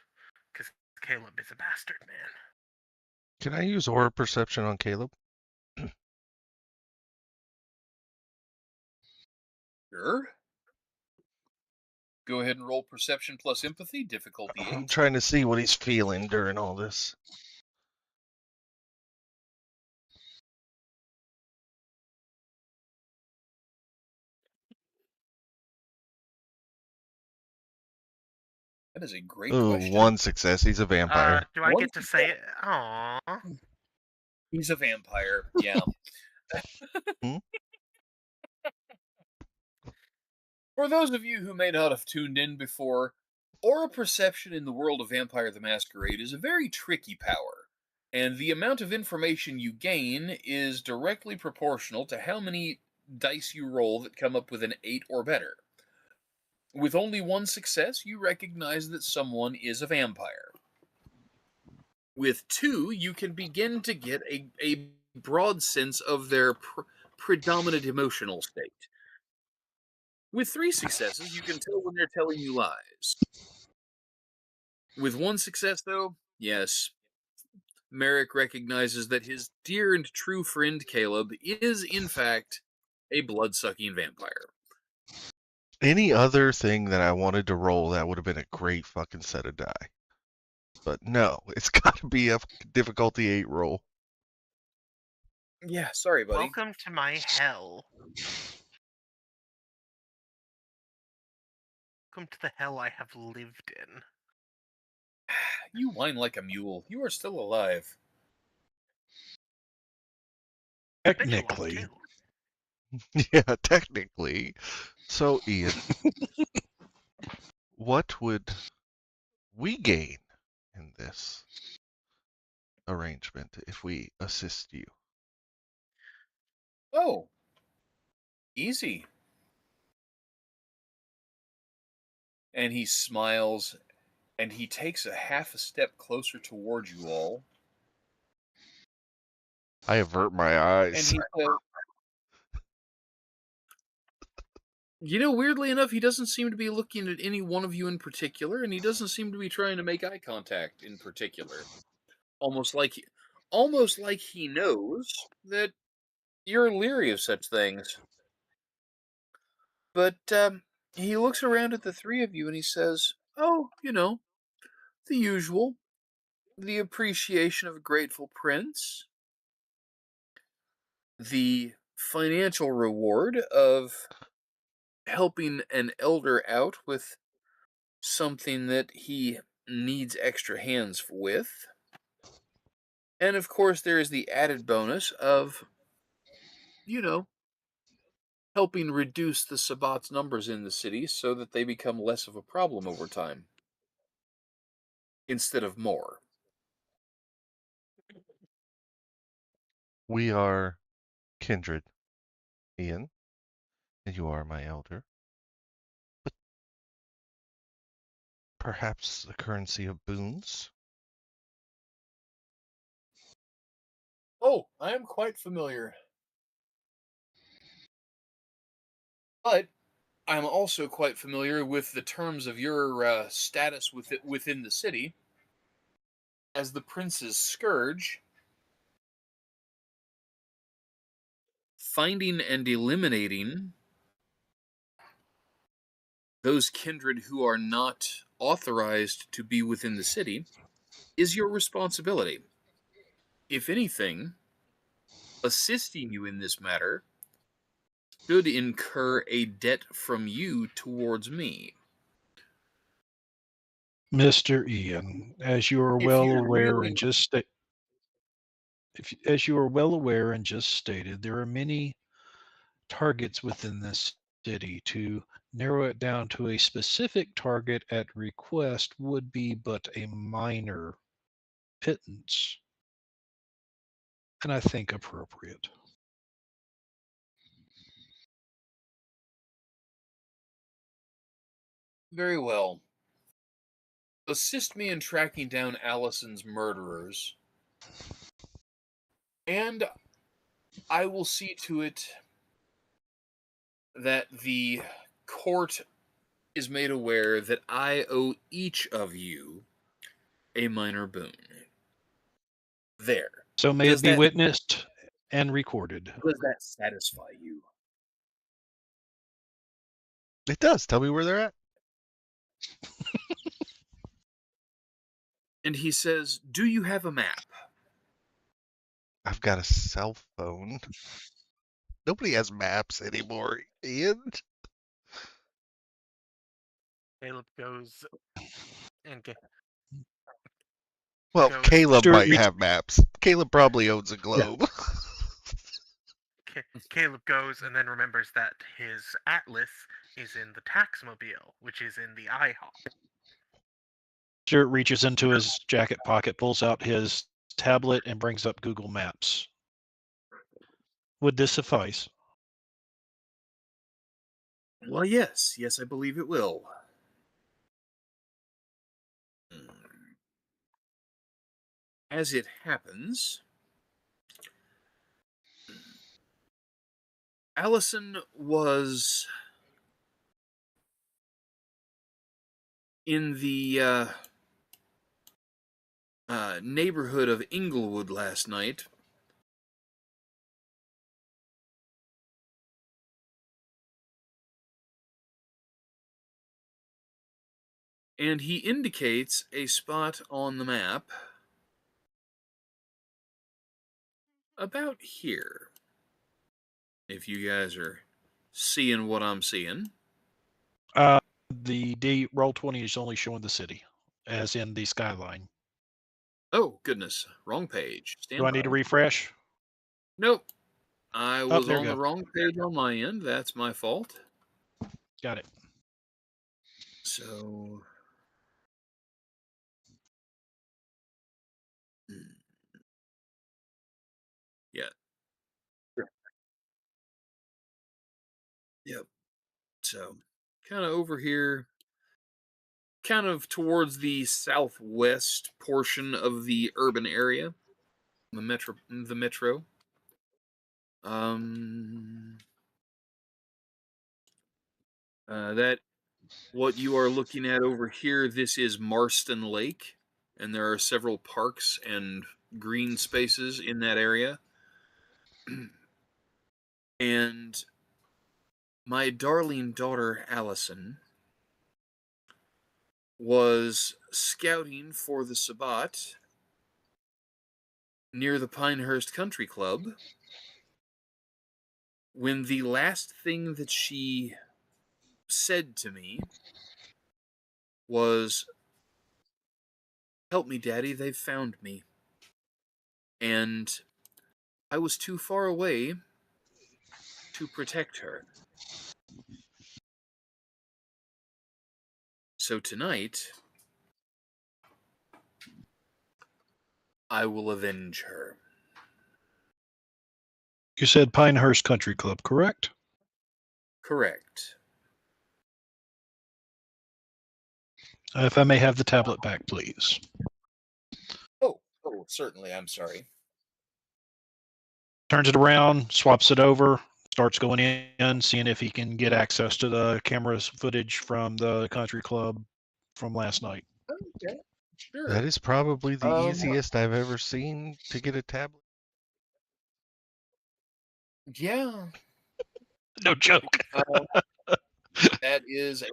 Because Caleb is a bastard man. Can I use aura perception on Caleb? Sure. Go ahead and roll perception plus empathy, difficulty I'm 8. trying to see what he's feeling during all this. That is a great Ooh, question. 1 success. He's a vampire. Do I One get to say it? Aww. He's a vampire, yeah. Hmm? For those of you who may not have tuned in before, aura perception in the world of Vampire the Masquerade is a very tricky power, and the amount of information you gain is directly proportional to how many dice you roll that come up with an 8 or better. With only one success, you recognize that someone is a vampire. With 2, you can begin to get a broad sense of their predominant emotional state. With 3 successes, you can tell when they're telling you lies. With 1 success, though, yes, Merrick recognizes that his dear and true friend Caleb is, in fact, a blood-sucking vampire. Any other thing that I wanted to roll, that would have been a great fucking set of die. But no, it's got to be a difficulty 8 roll. Yeah, sorry, buddy. Welcome to my hell. Welcome to the hell I have lived in. You whine like a mule. You are still alive. Bet you are Technically, too. Yeah, technically. So, Ian, what would we gain in this arrangement if we assist you? Oh, easy. and he smiles, and he takes a half a step closer towards you all, I avert my and eyes. he says, weirdly enough, he doesn't seem to be looking at any one of you in particular, and he doesn't seem to be trying to make eye contact in particular. Almost like he knows that you're leery of such things. But he looks around at the three of you and he says, "Oh, the usual, the appreciation of a grateful prince, the financial reward of helping an elder out with something that he needs extra hands with. And of course, there is the added bonus of, you know, helping reduce the Sabbat's numbers in the city so that they become less of a problem over time instead of more." We are kindred, Ian, and you are my elder. But perhaps the currency of boons? Oh, I am quite familiar. But I'm also quite familiar with the terms of your status within the city as the prince's scourge. Finding and eliminating those kindred who are not authorized to be within the city is your responsibility. If anything, assisting you in this matter should incur a debt from you towards me. Mr. Ian, as you are If well you're aware really and just sta- if, as you are well aware and just stated, there are many targets within this city. To narrow it down to a specific target at request would be but a minor pittance, and I think appropriate. very well, assist me in tracking down Allison's murderers, and I will see to it that the court is made aware that I owe each of you a minor boon. There. So may it Does be that witnessed and recorded. does that satisfy you? It does. Tell me where they're at. And he says, "Do you have a map?" I've got a cell phone. Nobody has maps anymore, Ian. Caleb goes and Well, goes Caleb Stuart, might have maps. Caleb probably owns a yeah, globe. Caleb goes and then remembers that his atlas is in the taxmobile, which is in the IHOP. Stuart reaches into his jacket pocket, pulls out his tablet, and brings up Google Maps. Would this suffice? Well, yes. Yes, I believe it will. As it happens, Allison was in the neighborhood of Inglewood last night, and he indicates a spot on the map about here. If you guys are seeing what I'm seeing. The D roll 20 is only showing the city, as in the skyline. Oh, goodness. Wrong page. Do Stand I need to by. refresh? Nope. I Oh, was there we on go. the wrong page on my end. That's my fault. Got it. So. Yeah. Yep. So, kind of over here. kind of towards the southwest portion of the urban area, the metro. That what you are looking at over here, this is Marston Lake, and there are several parks and green spaces in that area. And my darling daughter Allison was scouting for the Sabbat near the Pinehurst Country Club when the last thing that she said to me was, "Help me, Daddy, they've found me." And I was too far away to protect her. So tonight, I will avenge her. You said Pinehurst Country Club, correct? Correct. If I may have the tablet back, please. Oh, certainly, I'm sorry. Turns it around, swaps it over, starts going in, seeing if he can get access to the camera's footage from the country club from last night. Okay, sure. That is probably the Um, easiest I've ever seen to get a tablet. Yeah, No joke. that is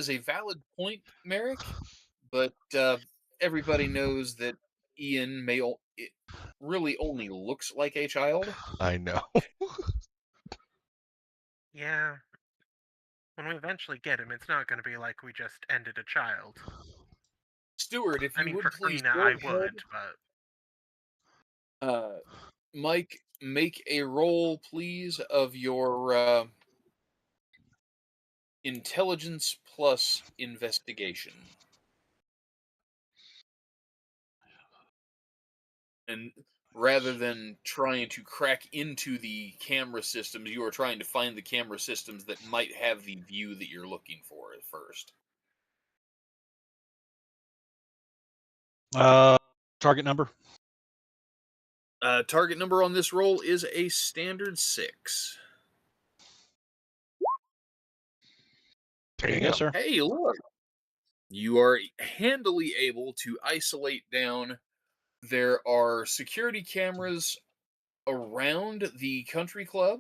a valid point, Merrick. But everybody knows that Ian it really only looks like a child. I know. Yeah. When we eventually get him, it's not going to be like we just ended a child. Stuart, if I you mean, would for please Karina, go I ahead. would, but Mike, make a roll, please, of your intelligence plus investigation. And rather than trying to crack into the camera systems, you are trying to find the camera systems that might have the view that you're looking for at first. Target number? Target number on this roll is a standard 6. There you go, sir. Hey, look! You are handily able to isolate down. There are security cameras around the country club,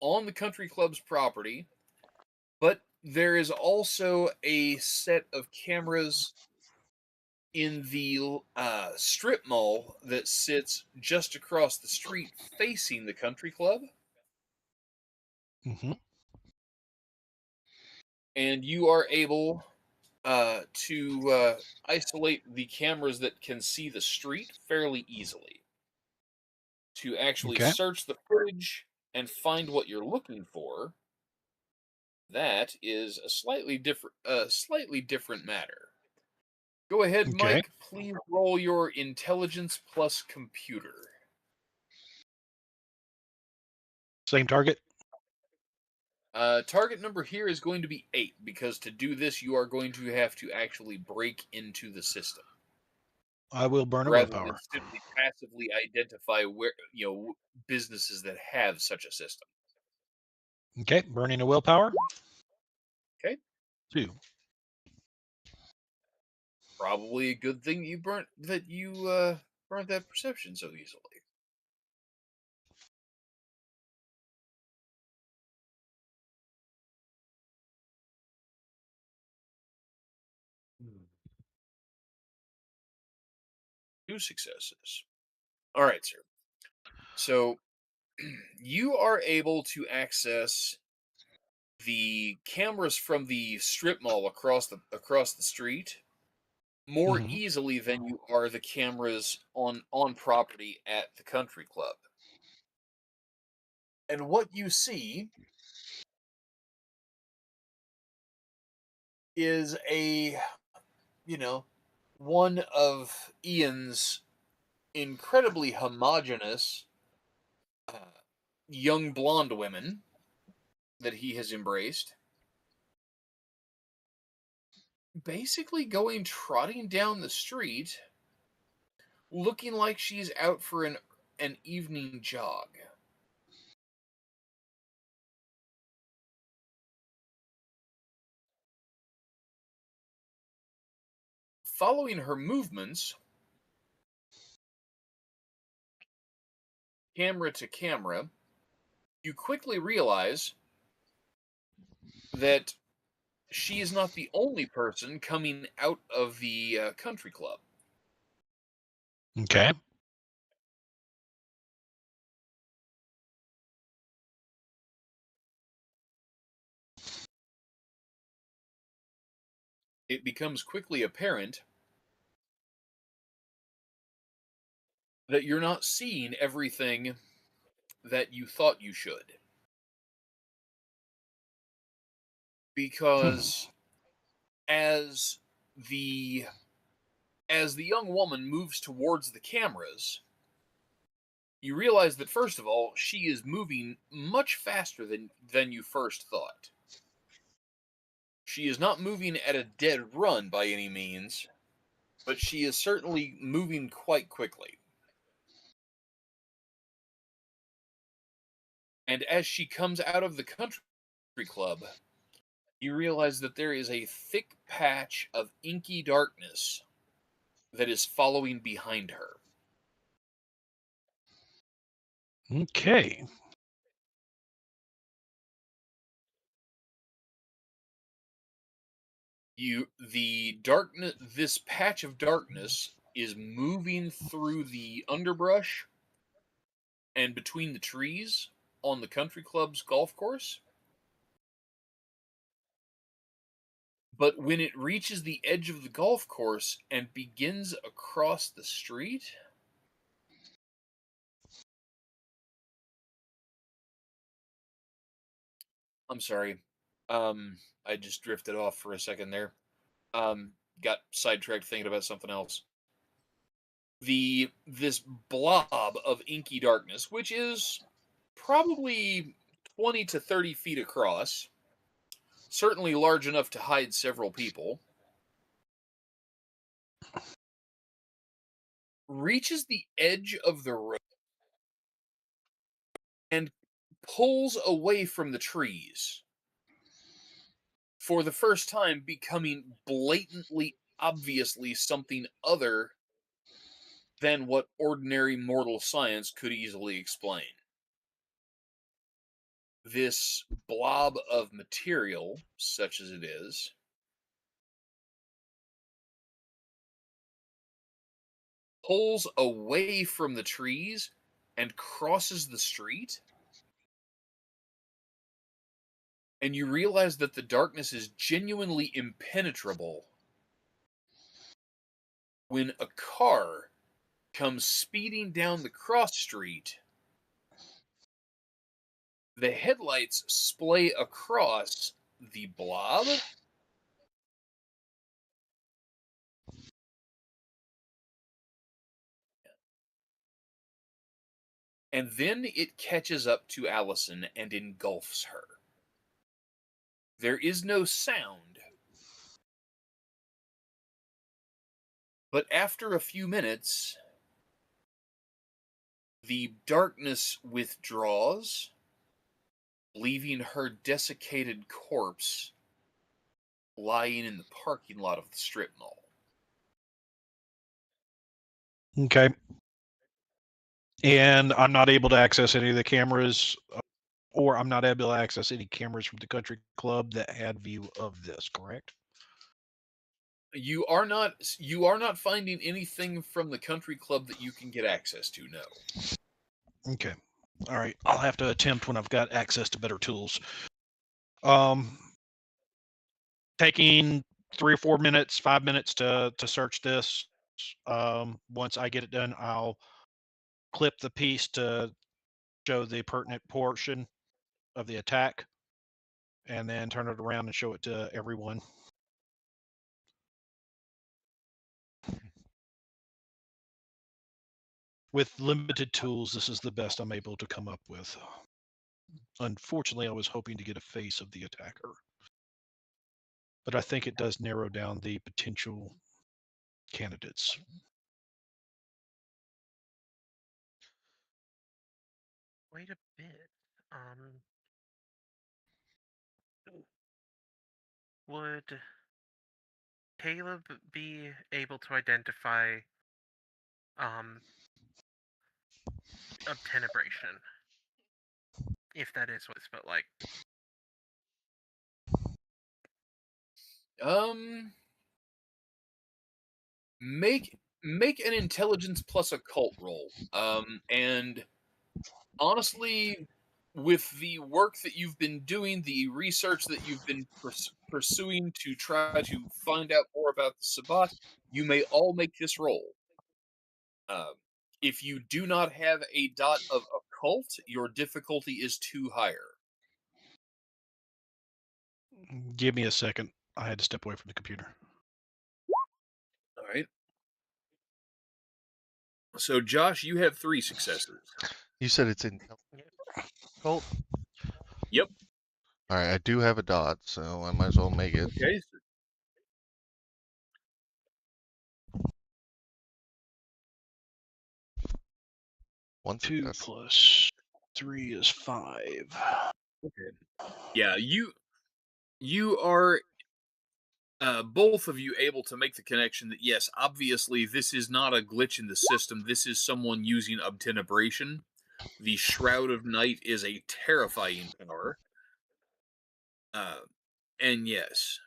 on the country club's property, but there is also a set of cameras in the strip mall that sits just across the street facing the country club. Mm-hmm. And you are able to isolate the cameras that can see the street fairly easily. To actually Okay. search the footage and find what you're looking for, that is a slightly different matter. Go ahead, Okay. Mike. Please roll your intelligence plus computer. Same target? Target number here is going to be 8 because to do this, you are going to have to actually break into the system I will burn a rather than willpower. simply passively identify where businesses that have such a system. Okay, burning a willpower. Okay, 2. probably a good thing you burnt that perception so easily. Two successes. All right, sir. So you are able to access the cameras from the strip mall across the street more Mhm. easily than you are the cameras on property at the country club. And what you see is one of Ian's incredibly homogenous young blonde women that he has embraced basically going trotting down the street, looking like she's out for an evening jog. Following her movements, camera to camera, you quickly realize that she is not the only person coming out of the country club. Okay. It becomes quickly apparent that you're not seeing everything that you thought you should. Hmm. Because as the as the young woman moves towards the cameras, you realize that first of all, she is moving much faster than you first thought. She is not moving at a dead run by any means, but she is certainly moving quite quickly. And as she comes out of the country club, you realize that there is a thick patch of inky darkness that is following behind her. Okay. The darkness, this patch of darkness is moving through the underbrush and between the trees on the country club's golf course. But when it reaches the edge of the golf course and begins across the street, I'm sorry. I just drifted off for a second there. Got sidetracked thinking about something else. This blob of inky darkness, which is probably 20 to 30 feet across, certainly large enough to hide several people, reaches the edge of the road and pulls away from the trees, for the first time becoming blatantly, obviously something other than what ordinary mortal science could easily explain. This blob of material, such as it is, pulls away from the trees and crosses the street, and you realize that the darkness is genuinely impenetrable when a car comes speeding down the cross street. The headlights splay across the blob, and then it catches up to Allison and engulfs her. There is no sound, but after a few minutes, the darkness withdraws, leaving her desiccated corpse lying in the parking lot of the strip mall. Okay. And I'm not able to access any of the cameras, or I'm not able to access any cameras from the country club that had view of this, correct? You are not finding anything from the country club that you can get access to, no. Okay. All right. I'll have to attempt when I've got access to better tools. Um, Taking 3 or 4 minutes, 5 minutes to search this. Once I get it done, I'll clip the piece to show the pertinent portion of the attack, and then turn it around and show it to everyone. With limited tools, this is the best I'm able to come up with. Unfortunately, I was hoping to get a face of the attacker. but I think it does narrow down the potential candidates. Wait a bit. Would Caleb be able to identify um obtenebration, if that is what it's but like? Um, make an intelligence plus occult roll. And honestly, with the work that you've been doing, the research that you've been pursuing to try to find out more about the Sabbat, you may all make this roll. Um, if you do not have a dot of occult, your difficulty is 2 higher. Give me a second. I had to step away from the computer. All right. So, Josh, you have 3 successes. You said it's in cult? Yep. Alright, I do have a dot, so I might as well make it. Okay. 1 2 success. plus 3 is 5. Okay. Yeah, you are both of you able to make the connection that yes, obviously this is not a glitch in the system. This is someone using obtenebration. The Shroud of Night is a terrifying power. Uh, and yes,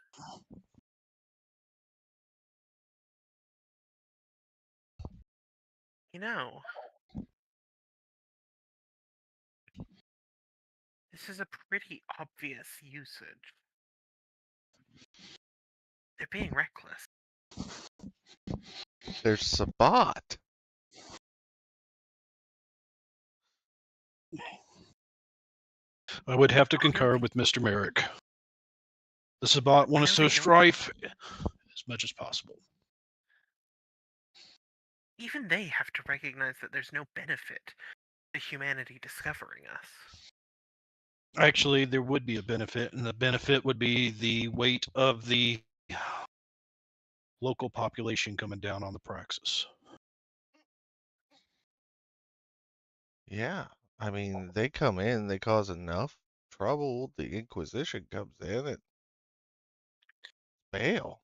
You know, this is a pretty obvious usage. They're being reckless. There's Sabbat. I would have to I don't concur think with Mr. Merrick. The Sabbat want I to know sow they don't. strife as much as possible. Even they have to recognize that there's no benefit to humanity discovering us. Actually, there would be a benefit, and the benefit would be the weight of the local population coming down on the praxis. Yeah. I mean, they come in, they cause enough trouble, the Inquisition comes in and bail.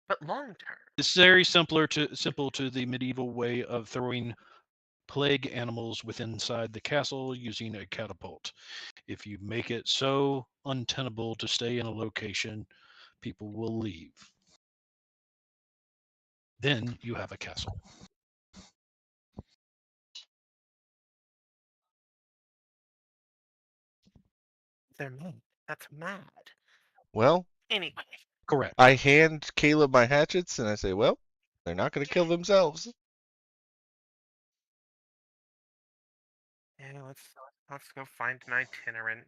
But long term, It's very simple to the medieval way of throwing plague animals within inside the castle using a catapult. If you make it so untenable to stay in a location, people will leave. Then you have a castle. they're mad. That's mad. Well, Anyway, Correct. I hand Caleb my hatchets and I say, well, they're not going to kill themselves. yeah, let's go find an itinerant.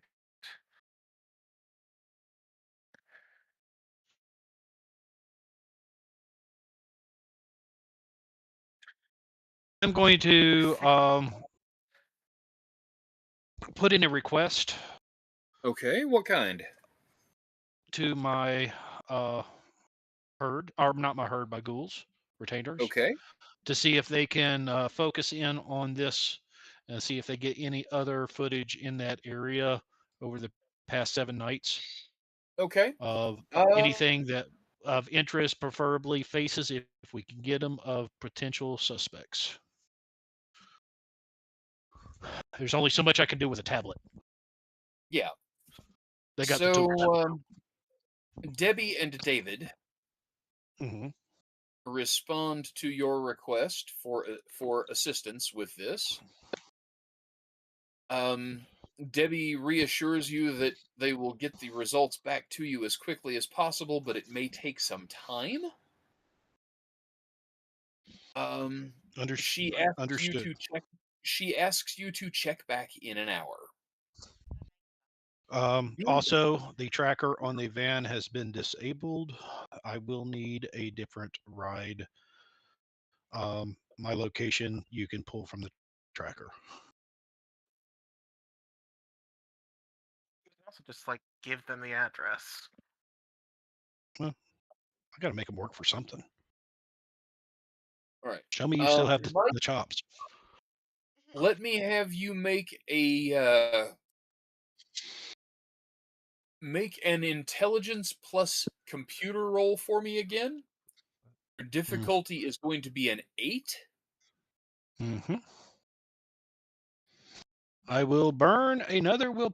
I'm going to Sick. put in a request okay. What kind? to my herd, or not my herd, my ghouls, retainers, Okay. to see if they can focus in on this and see if they get any other footage in that area over the past 7 nights Okay. of Uh, anything that of interest, preferably faces, if we can get them, of potential suspects. There's only so much I can do with a tablet. yeah. They got the tools. So, Debbie and David Hmm. respond to your request for assistance with this. Um, Debbie reassures you that they will get the results back to you as quickly as possible, but it may take some time. Um, she asks you Understood. to check. She asks you to check back in an hour. Good. Also, the tracker on the van has been disabled. I will need a different ride. My location you can pull from the tracker. Also, just like give them the address. I got to make them work for something. All right. Show me you still have Mike, the chops. let me have you make an intelligence plus computer roll for me again. Your difficulty is going to be an 8. Mm-hmm. I will burn another willpower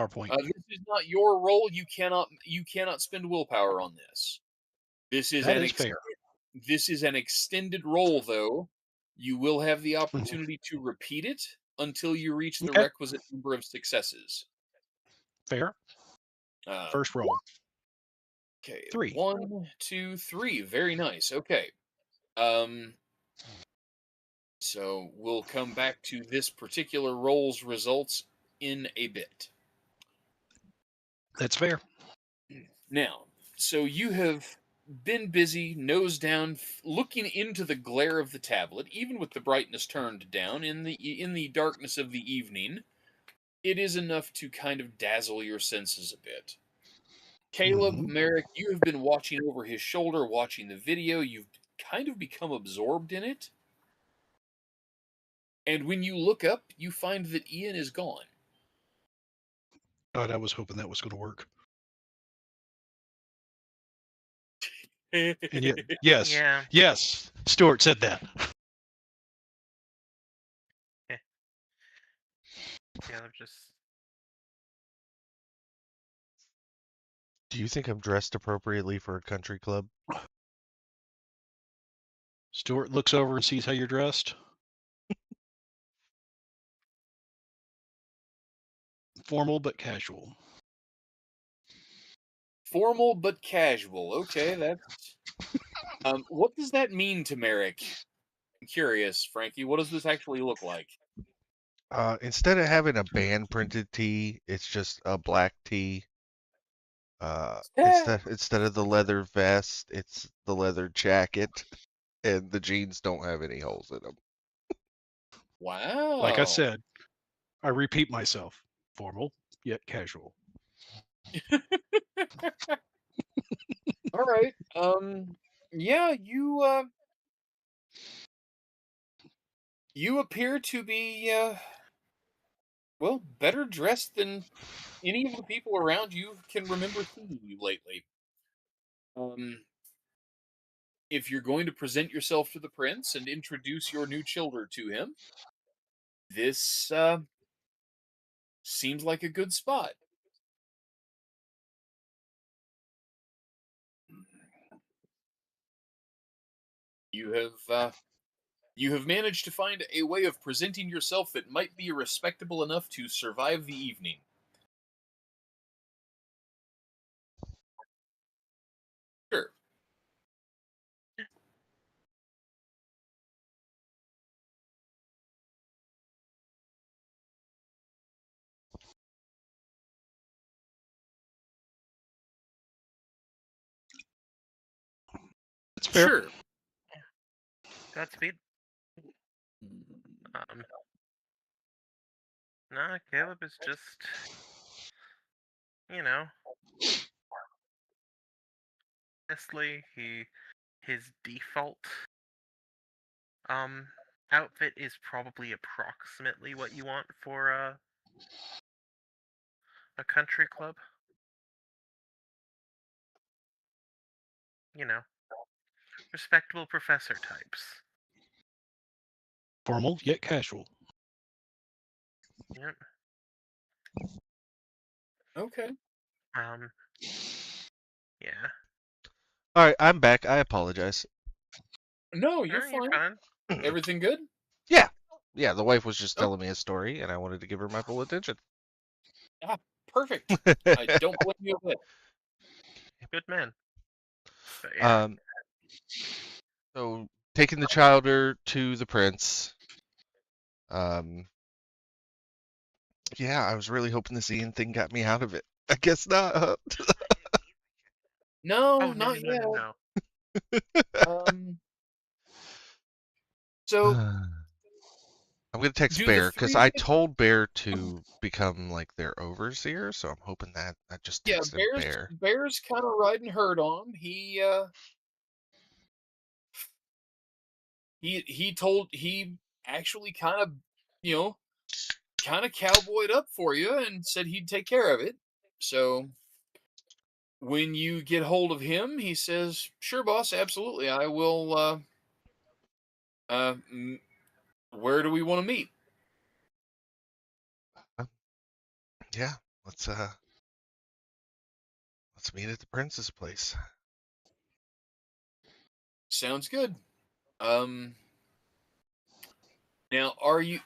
point. This is not your roll. You cannot spend willpower on this. This is That is fair. This is an extended roll, though. You will have the opportunity to repeat it until you reach the Okay. requisite number of successes. Fair. First roll. Okay. 3. 1, 2, 3. Very nice. Okay. So we'll come back to this particular roll's results in a bit. That's fair. Now, so you have been busy, nose down, looking into the glare of the tablet, even with the brightness turned down in the darkness of the evening. It is enough to kind of dazzle your senses a bit. Caleb, Mhm. Merrick, you have been watching over his shoulder, watching the video. You've kind of become absorbed in it. And when you look up, you find that Ian is gone. God, I was hoping that was going to work. And yet, yes, Yeah. yes, Stuart said that. Caleb just. Do you think I'm dressed appropriately for a country club? Stuart looks over and sees how you're dressed. Formal but casual. Formal but casual. Okay, that's. What does that mean to Merrick? I'm curious, Frankie. What does this actually look like? Instead of having a band printed tee, it's just a black tee. Instead of the leather vest, it's the leather jacket, and the jeans don't have any holes in them. Wow. Like I said, I repeat myself. Formal yet casual. All right. Yeah, you appear to be well, better dressed than any of the people around you can remember seeing you lately. Um, if you're going to present yourself to the prince and introduce your new children to him, this seems like a good spot. You have managed to find a way of presenting yourself that might be respectable enough to survive the evening. Sure. That's fair. Sure. Godspeed. Nah, Caleb is just, you know, honestly, his default outfit is probably approximately what you want for a country club. You know, respectable professor types. Formal yet casual. Yep. Okay. Yeah. All right, I'm back. I apologize. No, you're No, you're fine. fine. Everything good? Yeah, the wife was just Oh. telling me a story, and I wanted to give her my full attention. Ah, perfect. I don't blame you a bit. Good man. But yeah. So taking the childer to the prince. Yeah, I was really hoping this Ian thing got me out of it. I guess not. Huh? No, Oh, no, not no, yet. no, no. So I'm gonna text Do the Bear because three I of you? told Bear to become like their overseer, so I'm hoping that I just Yeah, texted Bear. Bear's kind of riding herd on him. He actually kind of, you know, kind of cowboyed up for you and said he'd take care of it. So when you get hold of him, he says, "Sure, boss, absolutely. I will. Uh, m- where do we want to meet?" Yeah, let's meet at the prince's place. Sounds good. Um, now, are you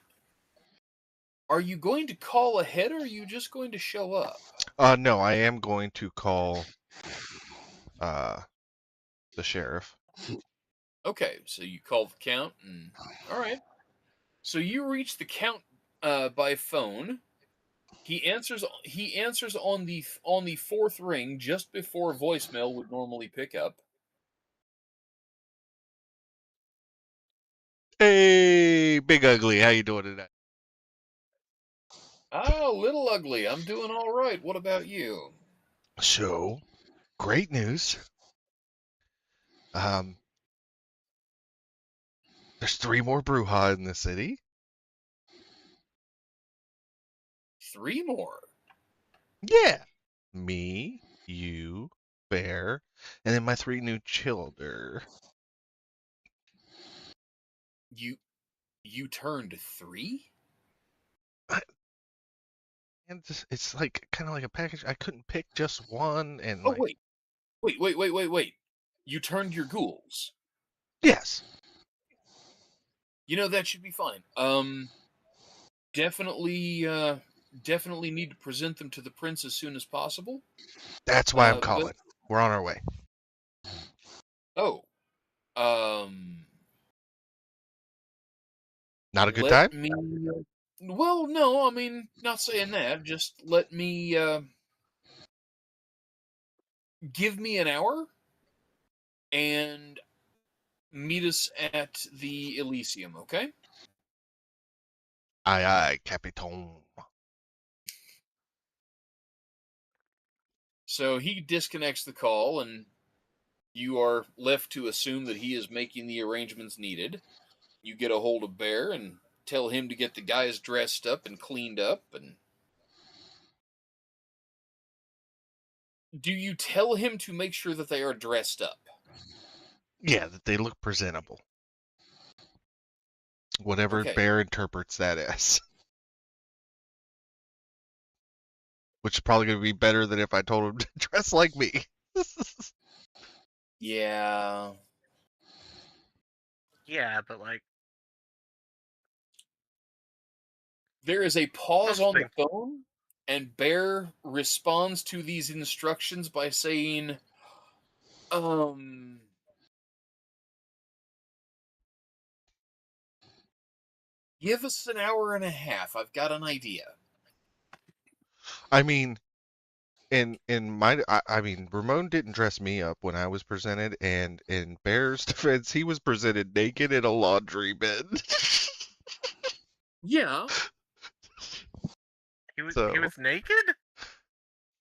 going to call ahead, or are you just going to show up? No, I am going to call uh the sheriff. Okay, so you call the count, and all right. So you reach the count by phone. He answers. He answers on the fourth ring, just before voicemail would normally pick up. Hey, Big Ugly, how you doing today? Ah, little ugly. I'm doing all right. What about you? So, great news. Um, there's 3 more Brujah in the city. Three more. Yeah, me, you, Bear, and then my 3 new children. You you turned three? And it's like kind of like a package. I couldn't pick just one, and Oh like, wait. You turned your ghouls. yes, You know that should be fine. Definitely definitely need to present them to the prince as soon as possible. that's why I'm But calling. We're on our way. oh, um, Not a good let time? me. Well, no, I mean, not saying that. Just let me give me an hour and meet us at the Elysium, okay? Aye, aye, Capitan. So he disconnects the call, and you are left to assume that he is making the arrangements needed. You get a hold of Bear and tell him to get the guys dressed up and cleaned up. And do you tell him to make sure that they are dressed up? Yeah, that they look presentable. Whatever Okay. Bear interprets that as. Which is probably going to be better than if I told him to dress like me. Yeah. Yeah, but like There is a pause most on the things. phone, and Bear responds to these instructions by saying, um, give us an hour and a half. I've got an idea. I mean, in my I mean Ramon didn't dress me up when I was presented, and in Bear's defense he was presented naked in a laundry bin. Yeah. He So was naked?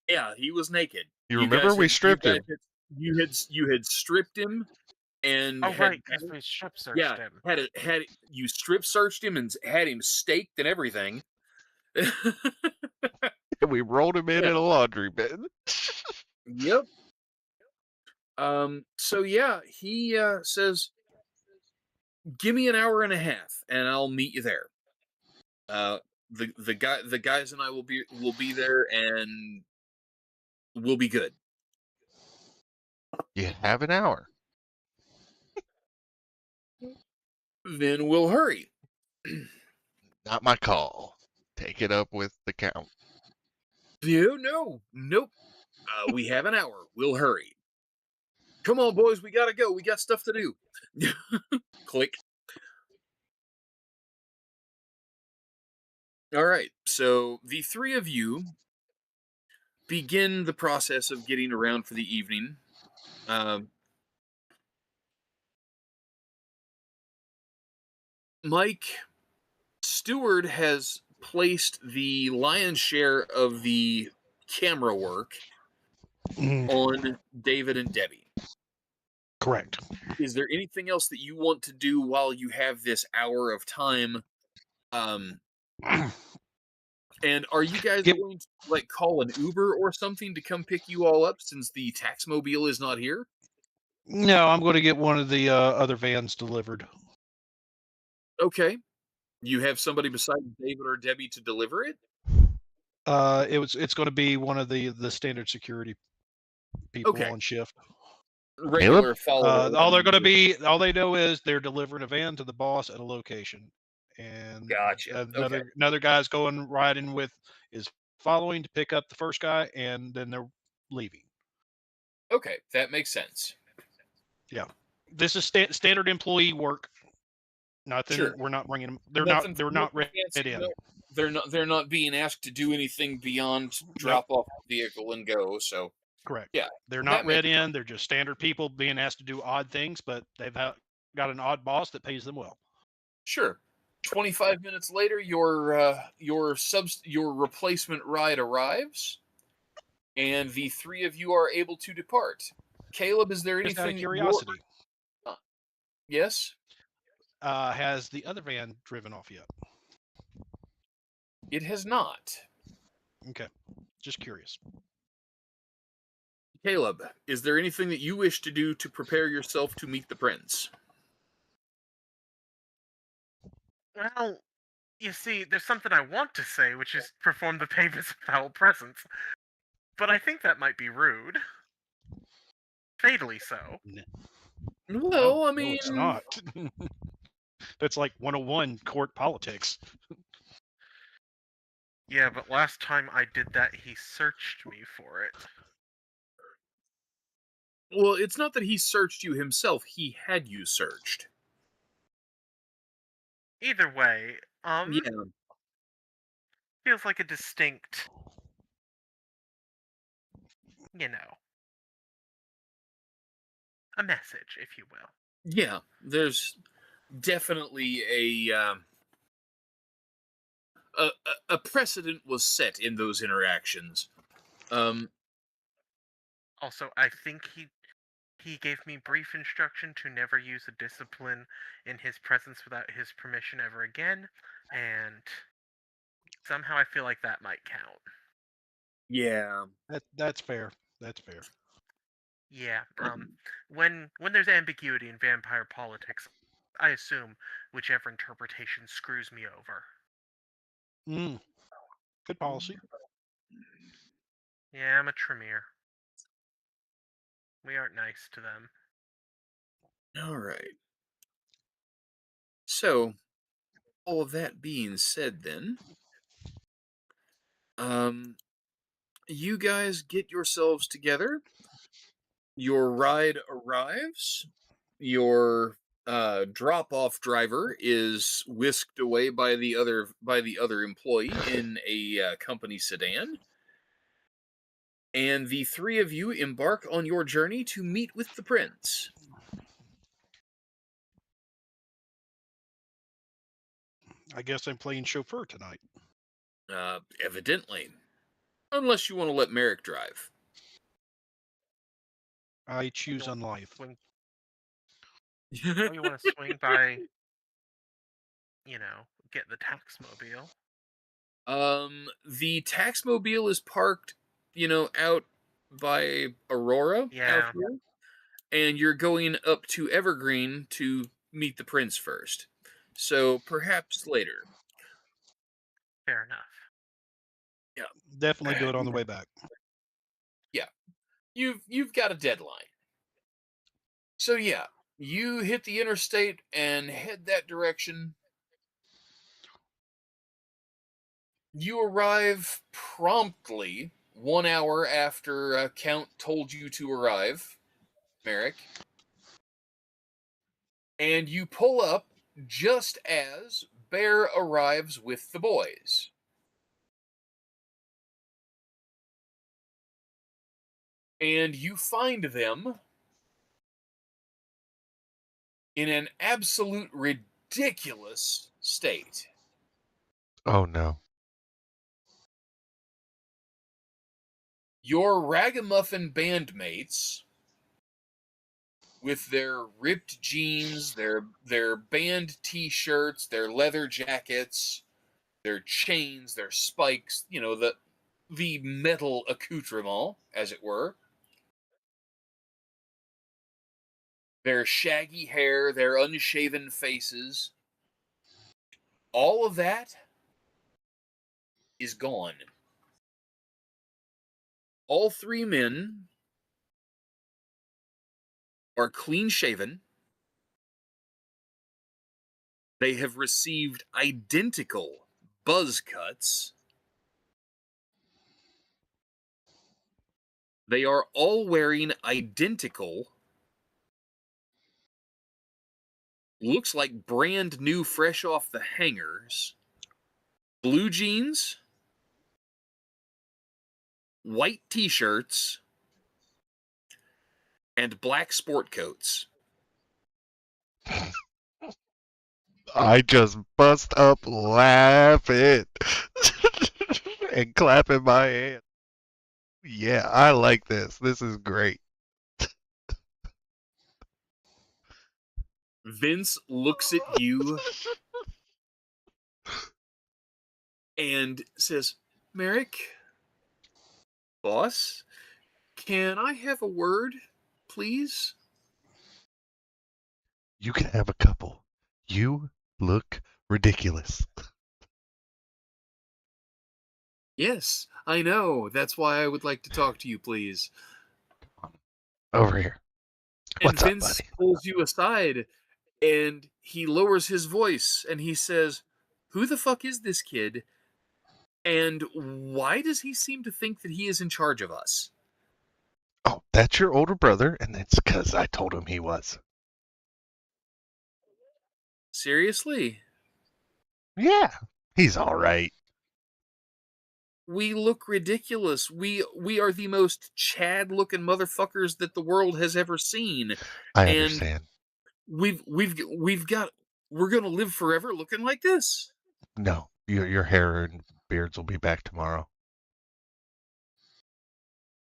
Yeah, he was naked. you remember we stripped him. You had stripped him and Oh had right, because we strip yeah searched him. had you strip searched him and had him staked and everything. And we rolled him in Yeah. a laundry bin. Yep. So yeah, he says, "Give me an hour and a half, and I'll meet you there." Uh, the guys and I will be there, and we'll be good. You have an hour. Then we'll hurry. Not my call. Take it up with the count. No, nope. We have an hour. We'll hurry. Come on, boys. We gotta go. We got stuff to do. Click. All right. So the three of you begin the process of getting around for the evening. Um, Mike steward has placed the lion's share of the camera work on David and Debbie. Correct. Is there anything else that you want to do while you have this hour of time? And are you guys Get- going to like call an Uber or something to come pick you all up since the taxmobile is not here? No, I'm going to get one of the other vans delivered. Okay. You have somebody besides David or Debbie to deliver it? It's going to be one of the standard security people Okay. on shift. Regular follower. All they know is they're delivering a van to the boss at a location, and Gotcha. Okay. another guy's riding with is following to pick up the first guy, and then they're leaving. Okay, that makes sense. Yeah, this is standard employee work. Nothing. Sure. We're not bringing them. They're Nothing not read fancy, in. no. They're not being asked to do anything beyond drop off the vehicle and go. So Correct. yeah, They're that not makes read in. They're just standard people being asked to do odd things, but they've got an odd boss that pays them well. sure. 25 minutes later, your replacement ride arrives, and the three of you are able to depart. Caleb, is there Just out of anything? curiosity, Yes, has the other van driven off yet? it has not. Okay, just curious. Caleb, is there anything that you wish to do to prepare yourself to meet the prince? Well, you see, there's something I want to say, which is perform the pavis of foul presence. But I think that might be rude. Fatally so. Well, I No, mean, it's not. That's like 101 court politics. Yeah, but last time I did that, he searched me for it. well, it's not that he searched you himself; he had you searched. Either way, Yeah, feels like a distinct, you know, a message, if you will. yeah. There's definitely a precedent was set in those interactions. Also, I think he gave me brief instruction to never use a discipline in his presence without his permission ever again, and somehow I feel like that might count. Yeah. That's fair. That's fair. Yeah, when there's ambiguity in vampire politics, I assume whichever interpretation screws me over. Good policy. Yeah, I'm a Tremere. We aren't nice to them. All right. So, all of that being said, then, you guys get yourselves together. Your ride arrives. Your drop-off driver is whisked away by the other employee in a company sedan, and the three of you embark on your journey to meet with the prince. I guess I'm playing chauffeur tonight. Evidently, unless you want to let Merrick drive. I choose don't unlife. Swing. Oh, you want to swing by, get the taxmobile. The taxmobile is parked, out by Aurora Yeah. out here, and you're going up to Evergreen to meet the prince first. So perhaps later. Fair enough. Yeah. Definitely do it on the way back. Yeah. You've got a deadline. So yeah, you hit the interstate and head that direction. You arrive promptly 1 hour after Count told you to arrive, Merrick. And you pull up just as Bear arrives with the boys. And you find them in an absolute ridiculous state. Oh no. Your ragamuffin bandmates, with their ripped jeans, their band T-shirts, their leather jackets, their chains, their spikes, the metal accoutrement, as it were, their shaggy hair, their unshaven faces, all of that is gone. All three men are clean shaven. They have received identical buzz cuts. They are all wearing identical, looks like brand new, fresh off the hangers, blue jeans, white t-shirts, and black sport coats. I just bust up laughing and clapping my hands. Yeah, I like this. This is great. Vince looks at you and says, Merrick, boss, can I have a word, please? You can have a couple. You look ridiculous. Yes, I know. That's why I would like to talk to you, please. Over here. And What's up, Vince buddy? pulls you aside and he lowers his voice and he says, who the fuck is this kid? And why does he seem to think that he is in charge of us? Oh, that's your older brother, and it's because I told him he was. Seriously? Yeah, he's all right. We look ridiculous. We are the most Chad-looking motherfuckers that the world has ever seen. I And understand. we're gonna live forever looking like this. No, your hair and beards will be back tomorrow.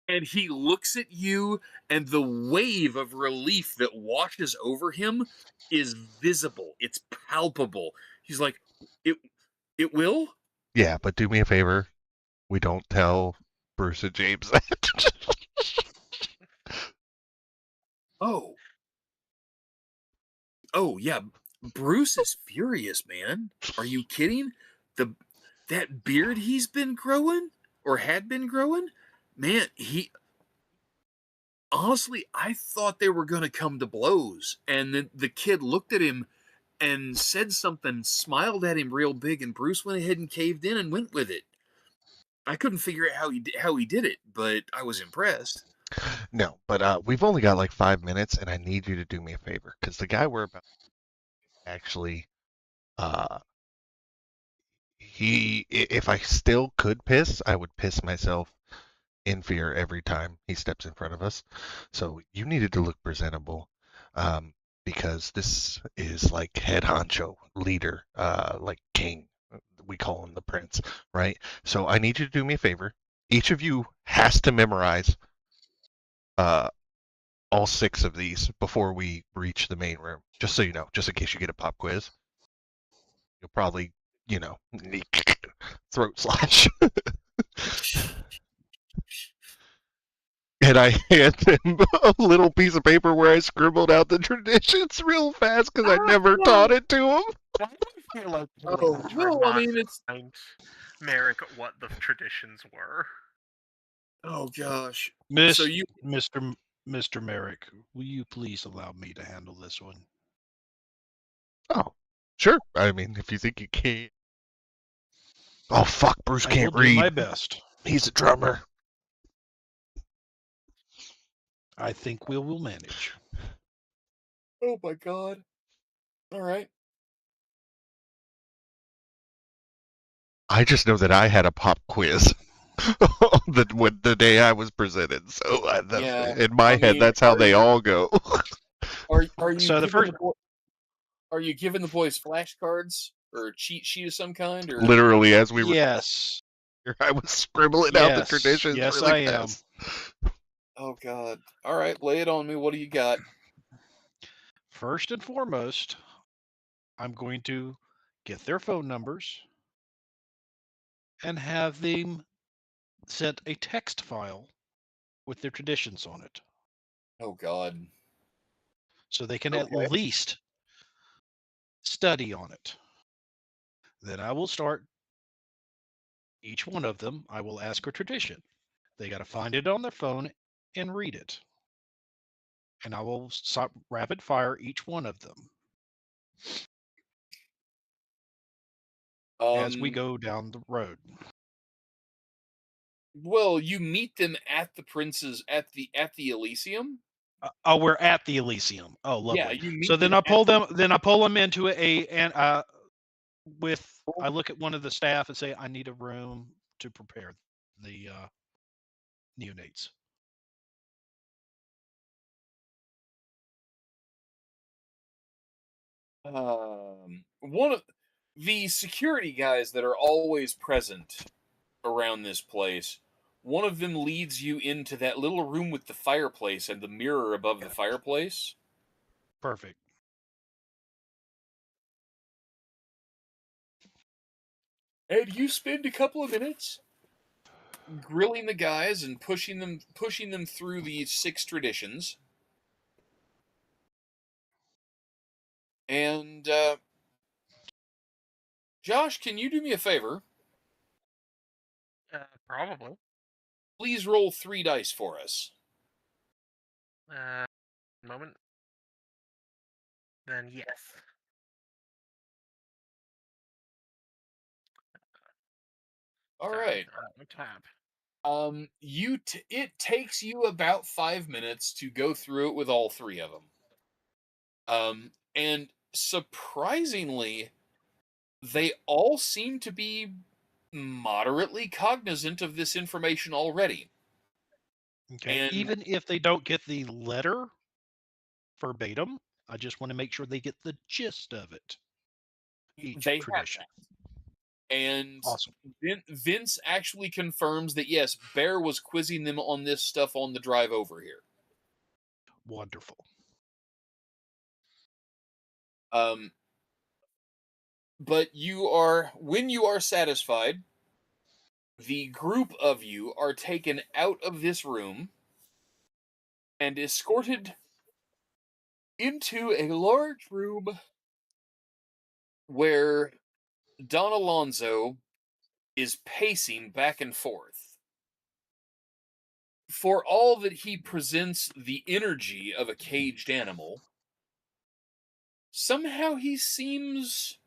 And he looks at you, and the wave of relief that washes over him is visible. It's palpable. He's like, it will? Yeah, but do me a favor. We don't tell Bruce and James that. Oh. Oh, yeah. Bruce is furious, man. Are you kidding? That beard he's been growing, or had been growing, man, honestly, I thought they were going to come to blows. And then the kid looked at him and said something, smiled at him real big, and Bruce went ahead and caved in and went with it. I couldn't figure out how he did it, but I was impressed. No, but we've only got like 5 minutes, and I need you to do me a favor, because the guy we're about actually, if I still could piss, I would piss myself in fear every time he steps in front of us. So you needed to look presentable, because this is like head honcho, leader, like king. We call him the prince, right? So I need you to do me a favor. Each of you has to memorize all 6 of these before we reach the main room. Just so you know, just in case you get a pop quiz. You'll probably, throat slash. And I hand him a little piece of paper where I scribbled out the traditions real fast because I never taught it to him. Why do I feel like Oh, well, I mean, it's... Merrick what the traditions were? Oh, gosh. Miss, So you... Mr. Merrick, will you please allow me to handle this one? Oh, sure. I mean, if you think you can. Oh, fuck, Bruce I can't will do read. my best. He's a drummer. I think we will manage. Oh, my God. All right. I just know that I had a pop quiz the day I was presented. So Yeah, in my I head, mean, that's how they all go. Are you So the giving first- are you giving the boys flashcards, or a cheat sheet of some kind, or Literally, as we were Yes. here, I was scribbling out the Yes. traditions Yes, really I am. fast. oh god. All right, lay it on me. What do you got? First and foremost, I'm going to get their phone numbers and have them sent a text file with their traditions on it Oh god. so they can at Okay. least study on it. Then I will start each one of them. I will ask a tradition. They got to find it on their phone and read it. And I will rapid fire each one of them as we Um. go down the road. Well, you meet them at the prince's at the Elysium. Oh, we're at the Elysium. Oh, Yeah, lovely. you So meet then them I at. pull them. Then I pull them into I look at one of the staff and say, I need a room to prepare the neonates. One of the security guys that are always present around this place. One of them leads you into that little room with the fireplace and the mirror above the fireplace. Perfect. And you spend a couple of minutes grilling the guys and pushing them through these 6 traditions. And Josh, can you do me a favor? Probably. Please roll 3 dice for us. Moment. Then yes. All Sorry, right. on tab. It takes you about 5 minutes to go through it with all 3 of them. And surprisingly, they all seem to be moderately cognizant of this information already. Okay. And Even if they don't get the letter verbatim, I just want to make sure they get the gist of it. Each they have tradition. that. And Awesome. Vince actually confirms that yes, Bear was quizzing them on this stuff on the drive over here. Wonderful. But when you are satisfied, the group of you are taken out of this room and escorted into a large room where Don Alonso is pacing back and forth. For all that he presents the energy of a caged animal, somehow he seems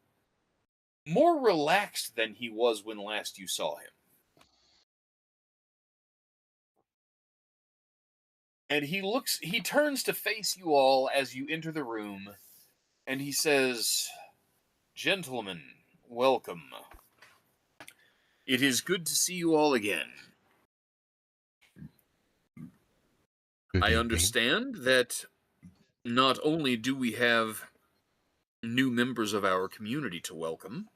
more relaxed than he was when last you saw him. And he turns to face you all as you enter the room, and he says, "Gentlemen, welcome. It is good to see you all again. Good I evening. understand that not only do we have new members of our community to welcome,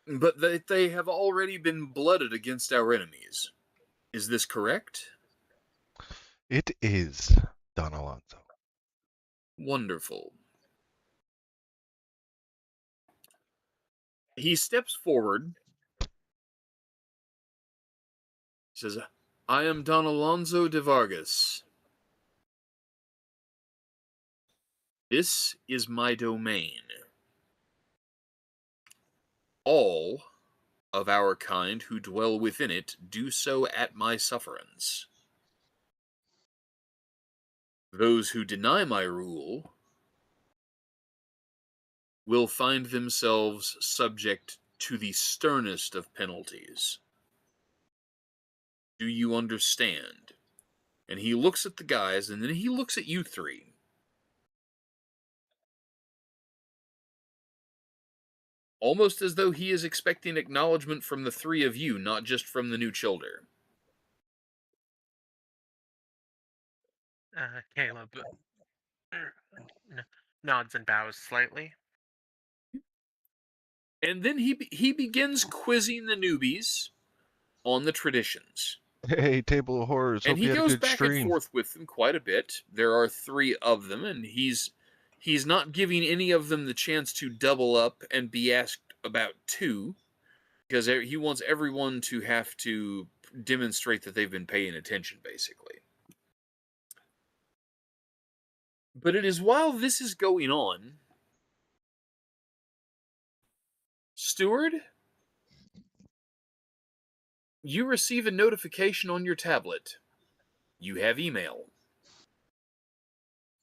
but that they have already been blooded against our enemies. Is this correct?" It is Don Alonso. Wonderful. He steps forward, says, "I am Don Alonso de Vargas. This is my domain. All of our kind who dwell within it do so at my sufferance. Those who deny my rule will find themselves subject to the sternest of penalties. Do you understand?" And he looks at the guys, and then he looks at you 3. Almost as though he is expecting acknowledgement from the 3 of you, not just from the new childer. Caleb nods and bows slightly. And then he begins quizzing the newbies on the traditions. Hey, Table of Horrors. And Hope he you had a goes good back and stream. forth with them quite a bit. There are 3 of them, and he's not giving any of them the chance to double up and be asked about 2, because he wants everyone to have to demonstrate that they've been paying attention, basically. But it is while this is going on, Steward, you receive a notification on your tablet. You have email.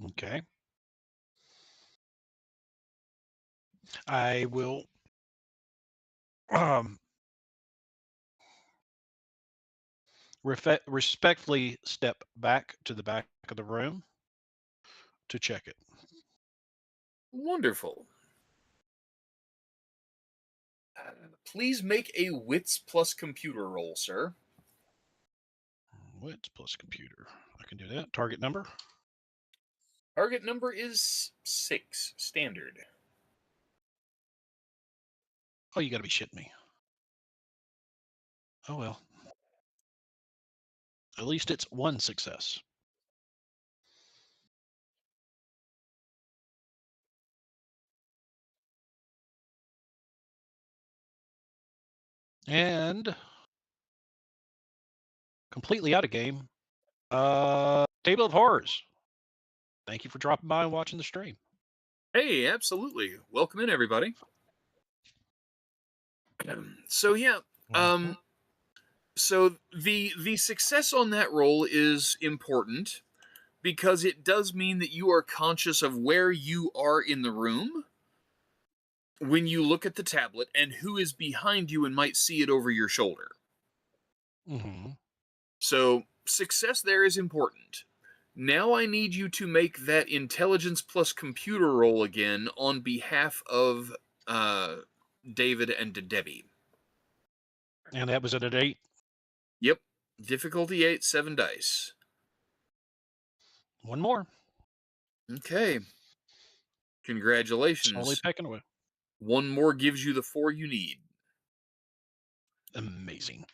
Okay. I will respectfully step back to the back of the room to check it. Wonderful. Please make a wits plus computer roll, sir. Wits plus computer. I can do that. Target number? Target number is 6, standard. Oh, you got to be shitting me. Oh, well. At least it's 1 success. And completely out of game. Table of Horrors. Thank you for dropping by and watching the stream. Hey, absolutely. Welcome in, everybody. So yeah, Mhm. so the success on that roll is important because it does mean that you are conscious of where you are in the room when you look at the tablet and who is behind you and might see it over your shoulder. Mm-hmm. So success there is important. Now I need you to make that intelligence plus computer roll again on behalf of David and Debbie. And that was at an 8. Yep. Difficulty 8, 7 dice. 1 more. Okay. Slowly Congratulations. pecking away. 1 more gives you the 4 you need. Amazing.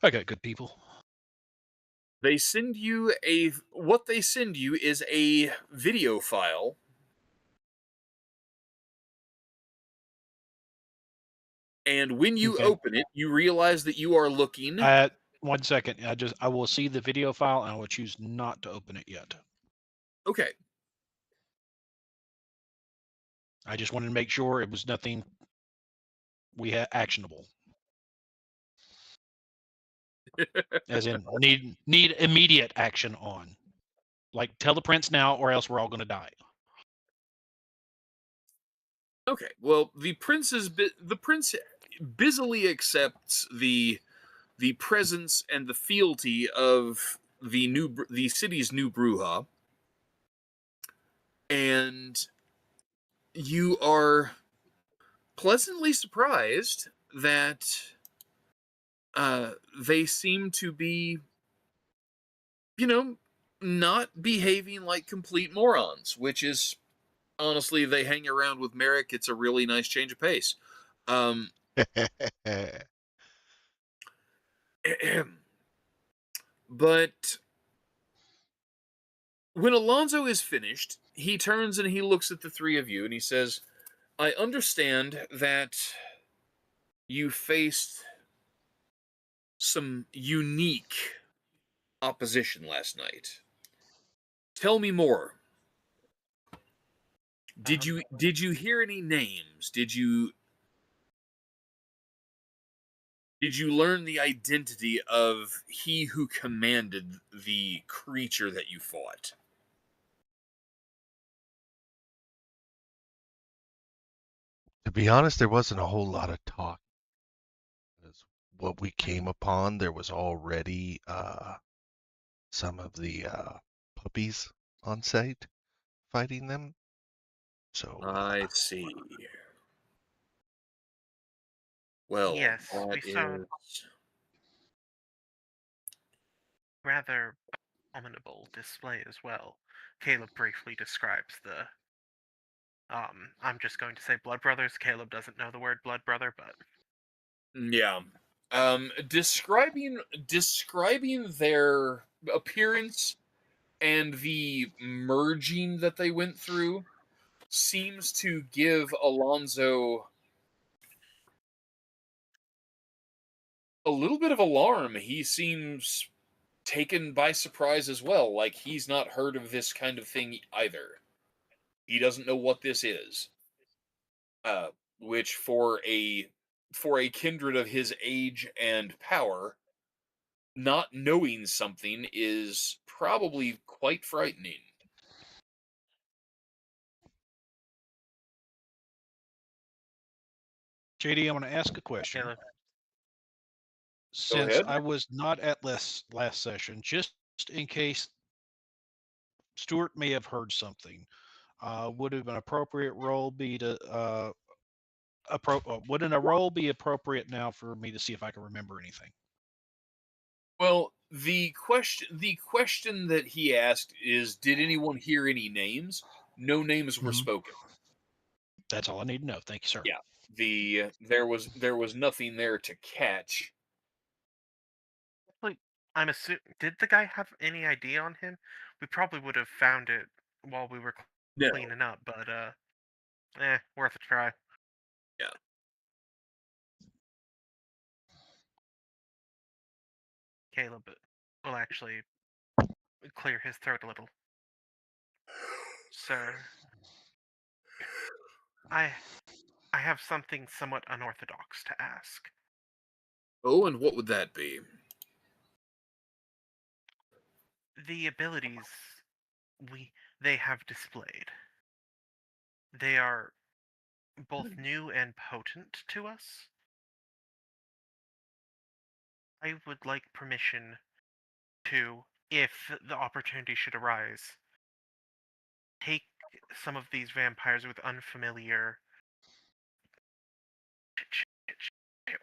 I got good people. They send you what they send you is a video file. And when you Okay. open it, you realize that you are looking. 1 second. I will see the video file and I will choose not to open it yet. Okay. I just wanted to make sure it was nothing we had actionable. As in need immediate action on. Like tell the prince now or else we're all gonna die. Okay. Well, the prince busily accepts the presence and the fealty of the city's new Bruja, and you are pleasantly surprised that they seem to be, not behaving like complete morons, which is honestly, they hang around with Merrick. It's a really nice change of pace. But when Alonzo is finished, he turns and he looks at the 3 of you and he says, I understand that you faced some unique opposition last night. Tell me more. Did you hear any names? Did you learn the identity of he who commanded the creature that you fought? To be honest, there wasn't a whole lot of talk. Because what we came upon, there was already some of the puppies on site fighting them. So I see. Well, Yes, that we saw is rather abominable display as well. Caleb briefly describes the I'm just going to say blood brothers. Caleb doesn't know the word blood brother, but Yeah. Describing their appearance and the merging that they went through seems to give Alonzo a little bit of alarm. He seems taken by surprise as well, like he's not heard of this kind of thing either. He doesn't know what this is. Uh, which for a kindred of his age and power, not knowing something is probably quite frightening. JD, I want to ask a question. Caleb, Since ahead. I was not at last session, just in case Stuart may have heard something, would an appropriate role be to wouldn't a role be appropriate now for me to see if I can remember anything? Well, the question that he asked is, did anyone hear any names? No names were Mhm. spoken. That's all I need to know. Thank you, sir. Yeah. There was nothing there to catch. like, I'm assuming. Did the guy have any ID on him? We probably would have found it while we were No. cleaning up, but worth a try. Yeah. Caleb will actually clear his throat a little. Sir, I I have something somewhat unorthodox to ask. Oh, and what would that be? The abilities we they have displayed. They are both new and potent to us. I would like permission to, if the opportunity should arise, take some of these vampires with unfamiliar.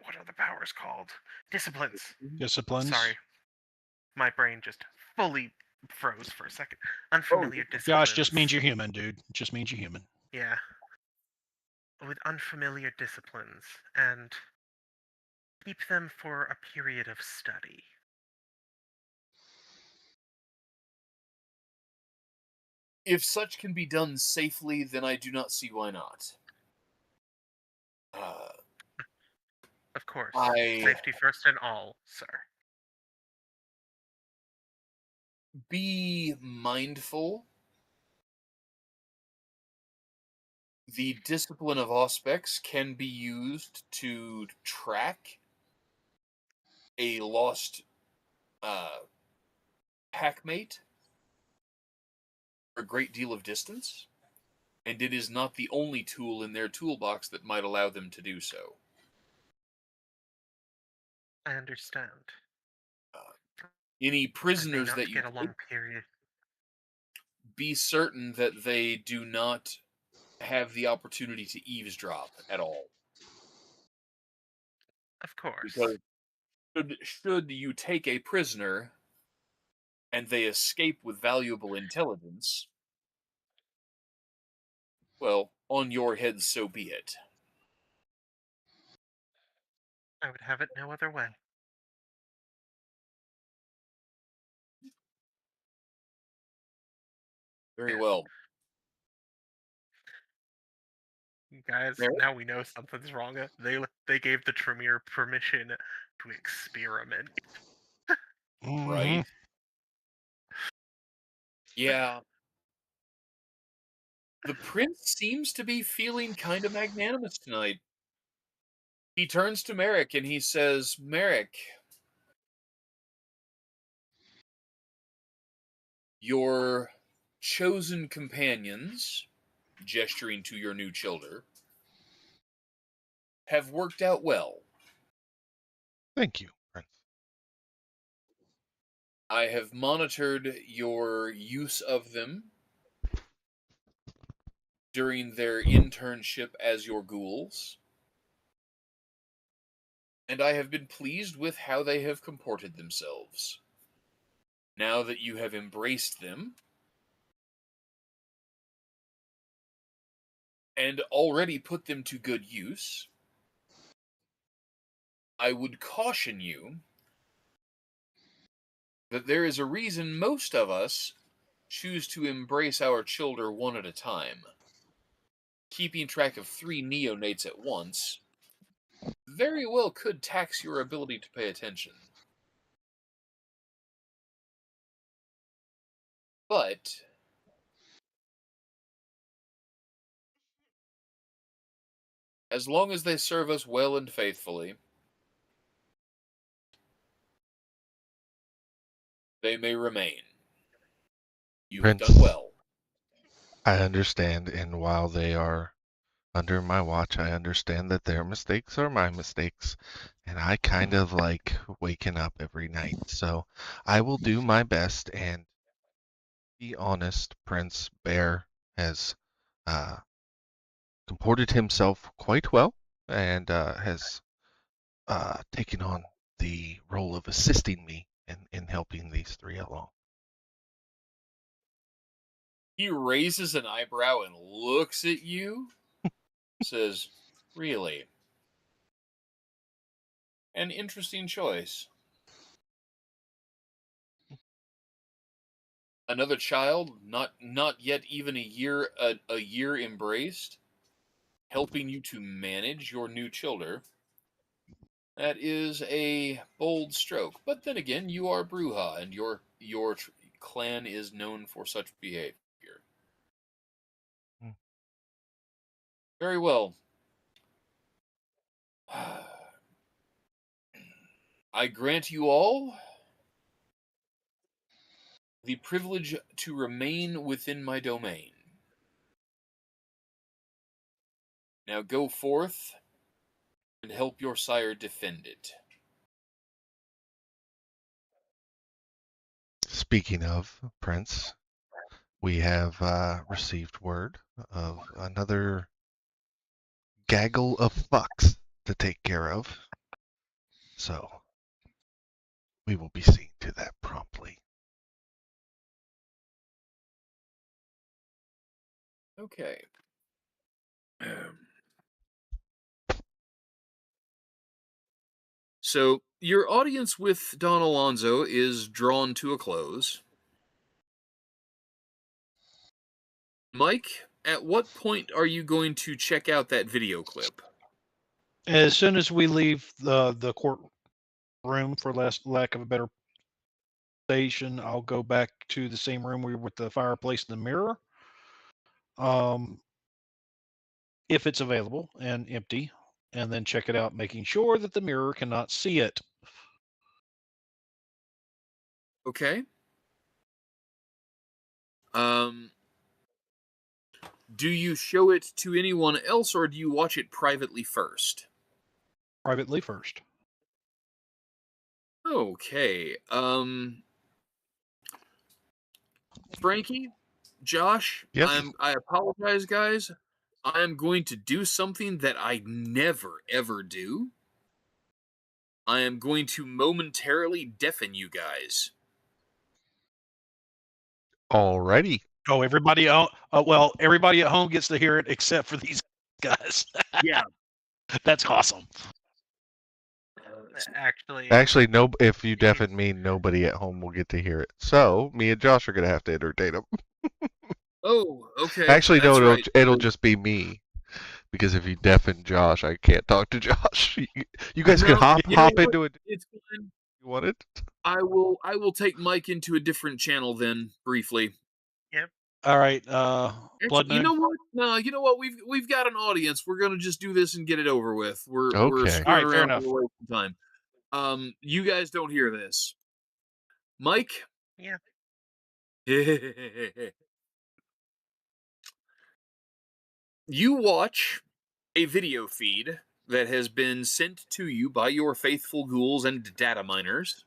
What are the powers called? Disciplines. Disciplines. Sorry, my brain just fully froze for a second. Oh, Unfamiliar yeah. disciplines. Josh, just means you're human, dude. It just means you're human. Yeah. With unfamiliar disciplines and keep them for a period of study. If such can be done safely, then I do not see why not. Of course. I Safety first and all, sir. be mindful. The discipline of Auspex can be used to track a lost packmate for a great deal of distance, and it is not the only tool in their toolbox that might allow them to do so. I understand. Any I may prisoners not that you get a take, long period. be certain that they do not have the opportunity to eavesdrop at all. Of course. Because should you take a prisoner and they escape with valuable intelligence, well, on your head so be it. I would have it no other way. Very Yeah. well. Guys, Merrick? now we know something's wrong. They gave the Tremere permission to experiment. Right? Mhm. Yeah. The prince seems to be feeling kind of magnanimous tonight. He turns to Merrick and he says, Merrick, your chosen companions, gesturing to your new children, have worked out well. Thank you, Prince. I have monitored your use of them during their internship as your ghouls, and I have been pleased with how they have comported themselves. Now that you have embraced them, and already put them to good use, I would caution you that there is a reason most of us choose to embrace our children one at a time. Keeping track of 3 neonates at once very well could tax your ability to pay attention. But as long as they serve us well and faithfully, they may remain. You've done Prince, well. I understand, and while they are under my watch, I understand that their mistakes are my mistakes, and I kind of like waking up every night. So I will do my best and be honest. Prince Bear has uh, comported himself quite well and has taken on the role of assisting me in helping these 3 along. He raises an eyebrow and looks at you, says, "Really? An interesting choice. Another child, not yet even a year embraced, helping you to manage your new children. That is a bold stroke. But then again, you are Bruja, and your clan is known for such behavior. Hmm. Very well. I grant you all the privilege to remain within my domain. Now go forth and help your sire defend it." Speaking of Prince, we have received word of another gaggle of fucks to take care of. So we will be seeing to that promptly. Okay. So your audience with Don Alonzo is drawn to a close. Mike, at what point are you going to check out that video clip? As soon as we leave the courtroom, for lack of a better station, I'll go back to the same room we were with the fireplace and the mirror. If it's available and empty, and then check it out, making sure that the mirror cannot see it. Okay. Do you show it to anyone else or do you watch it privately first? Privately first. Okay. Frankie, Josh, Yes. I apologize, guys. I am going to do something that I never ever do. I am going to momentarily deafen you guys. Alrighty. Oh, everybody at home gets to hear it except for these guys. Yeah. That's awesome. Actually, Actually, no. If you he- deafen me, nobody at home will get to hear it. So me and Josh are gonna have to entertain them. Oh, okay. Actually, no. That's right. It'll just be me because if you deafen Josh, I can't talk to Josh. You guys can No, hop you know what? into it. It's fine. You want it? I will take Mike into a different channel then briefly. yep. All right, Actually, Blood you Moon. know what? No, you know what? We've got an audience. We're gonna just do this and get it over with. We're Okay. screwing All right, fair around enough. for a waste of time. You guys don't hear this, Mike. Yeah. You watch a video feed that has been sent to you by your faithful ghouls and data miners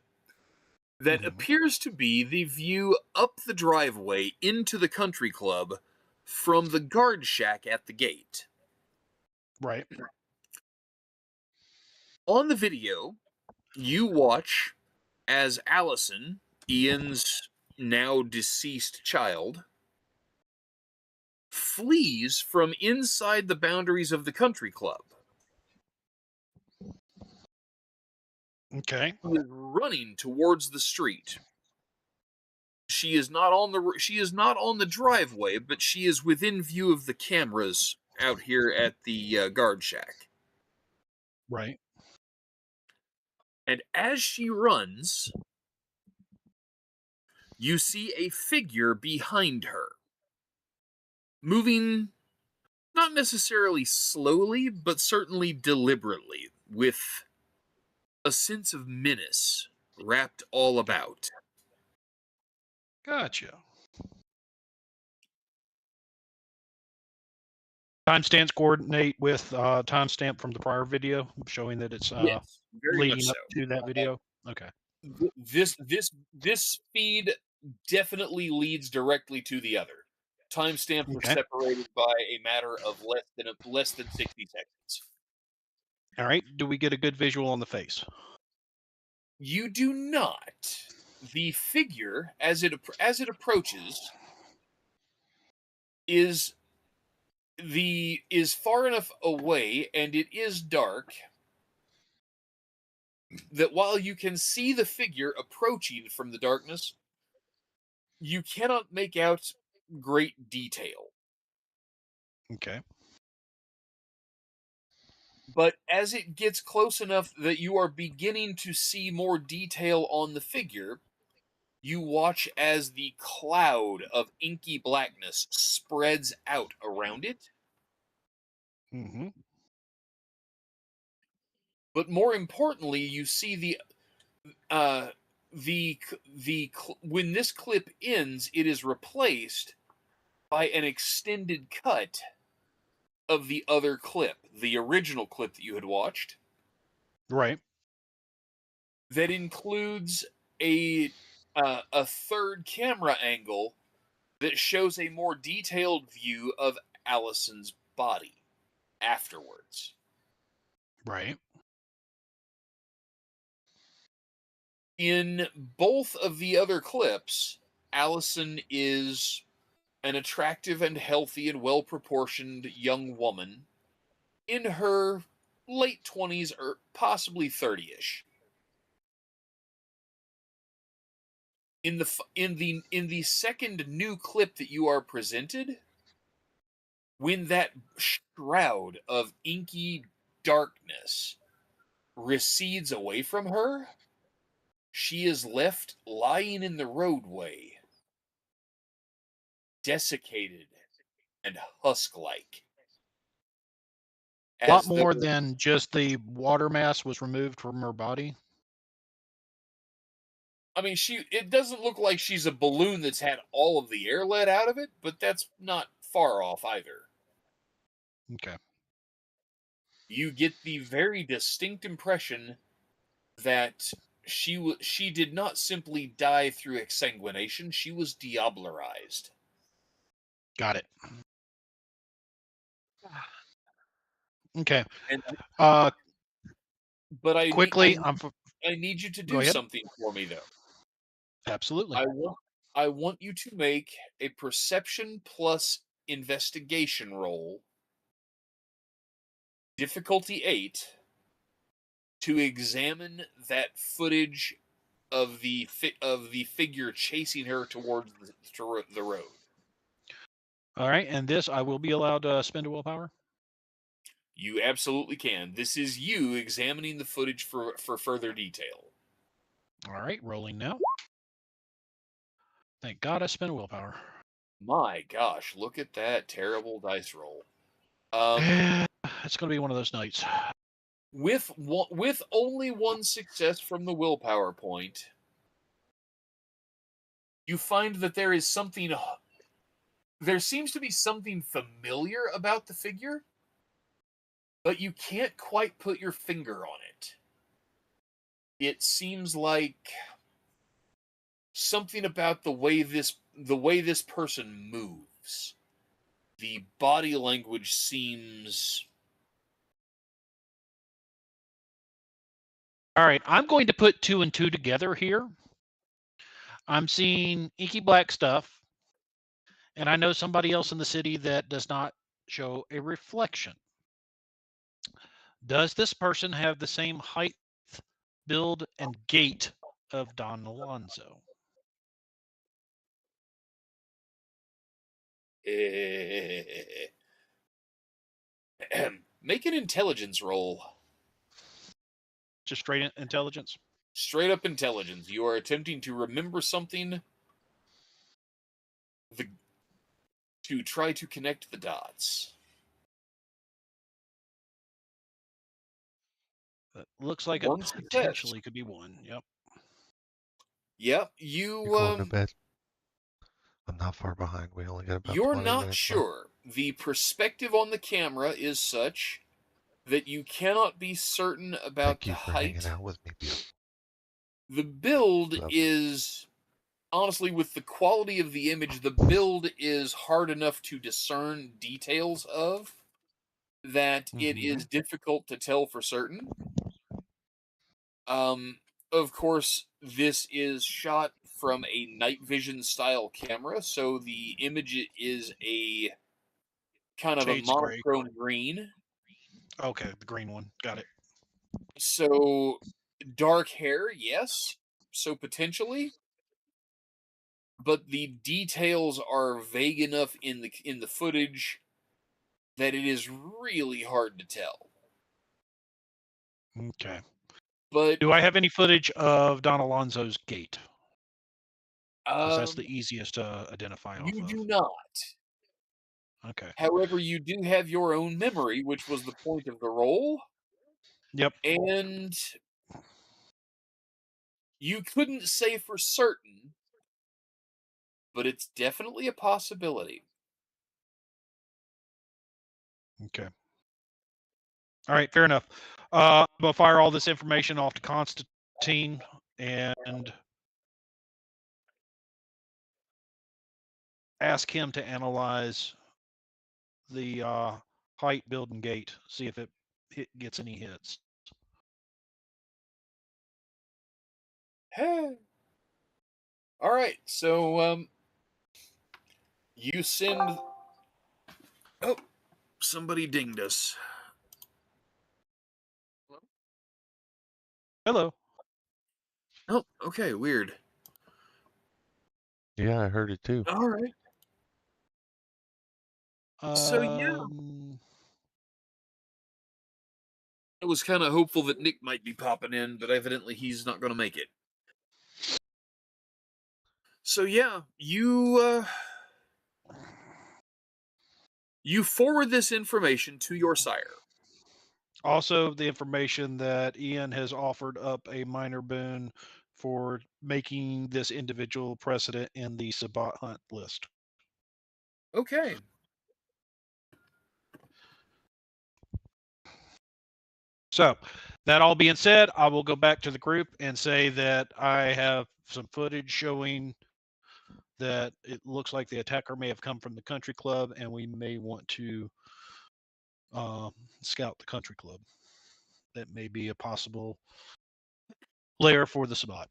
that Mhm. appears to be the view up the driveway into the country club from the guard shack at the gate. Right. On the video, you watch as Allison, Ian's now deceased child, flees from inside the boundaries of the country club. Okay. She is running towards the street. She is not on the driveway, but she is within view of the cameras out here at the guard shack. Right. And as she runs, you see a figure behind her, moving not necessarily slowly, but certainly deliberately, with a sense of menace wrapped all about. Gotcha. Timestamps coordinate with timestamp from the prior video, showing that it's Yes, very much leading so. up to that video. Okay. This feed definitely leads directly to the other. Timestamps are Okay. separated by a matter of less than 60 seconds. All right. Do we get a good visual on the face? You do not. The figure, as it approaches, is far enough away, and it is dark, that while you can see the figure approaching from the darkness, you cannot make out great detail. Okay. But as it gets close enough that you are beginning to see more detail on the figure, you watch as the cloud of inky blackness spreads out around it. Mm-hmm. But more importantly, you see when this clip ends, it is replaced by an extended cut of the other clip, the original clip that you had watched, Right. that includes a third camera angle that shows a more detailed view of Allison's body afterwards. Right. In both of the other clips, Allison is an attractive and healthy and well proportioned young woman in her late 20s or possibly 30ish. In the second new clip that you are presented, when that shroud of inky darkness recedes away from her, she is left lying in the roadway, desiccated and husk-like. A lot As more though, than just the water mass was removed from her body. I mean, it doesn't look like she's a balloon that's had all of the air let out of it, but that's not far off either. Okay. You get the very distinct impression that she did not simply die through exsanguination, she was diablerized. Got it. Okay. And Uh, but quickly, I need you to go do ahead. something for me though. Absolutely. I want you to make a perception plus investigation roll, difficulty 8, to examine that footage of the figure chasing her towards the road. All right. And this, I will be allowed to spend a willpower. You absolutely can. This is you examining the footage for further detail. All right. Rolling now. Thank God I spent a willpower. My gosh, look at that terrible dice roll. It's going to be one of those nights. With only one success from the willpower point, you find that there seems to be something familiar about the figure, but you can't quite put your finger on it. It seems like something about the way this person moves. The body language seems... All right. I'm going to put 2 and 2 together here. I'm seeing inky black stuff, And I know somebody else in the city that does not show a reflection. Does this person have the same height, build, and gait of Don Alonzo? Make an intelligence roll. Just straight intelligence? Straight up intelligence. You are attempting to remember something to try to connect the dots. That looks like it One success. potentially could be one. Yep. Yep, You're going to bed. I'm not far behind. We only got about you're 20 not minutes sure. The perspective on the camera is such that you cannot be certain left. about Thank the you for height. hanging out with me, beautiful. The build Love. is, honestly, with the quality of the image, the build is hard enough to discern details of that it is difficult to tell for certain. Of course, this is shot from a night vision style camera, so the image is a kind of a Shades gray. monochrome green. Okay, the green one. Got it. So dark hair, yes. So potentially, but the details are vague enough in the footage that it is really hard to tell. Okay. But Do I have any footage of Don Alonzo's gait? Because that's um, the easiest to identify off you of. do not. Okay. However, you do have your own memory, which was the point of the roll. Yep. And you couldn't say for certain, but it's definitely a possibility. Okay. All right. Fair enough. I'm going to fire all this information off to Constantine and ask him to analyze the height, build, and gait. See if it gets any hits. All right, so you send. Oh, somebody dinged us. Hello. Oh, okay, weird. Yeah, I heard it too. All right. So yeah, I was kind of hopeful that Nick might be popping in, but evidently he's not going to make it. So yeah, you forward this information to your sire. Also, the information that Ian has offered up a minor boon for making this individual precedent in the Sabat hunt list. Okay. So, that all being said, I will go back to the group and say that I have some footage showing that it looks like the attacker may have come from the country club, and we may want to scout the country club. That may be a possible lair for the Sabat.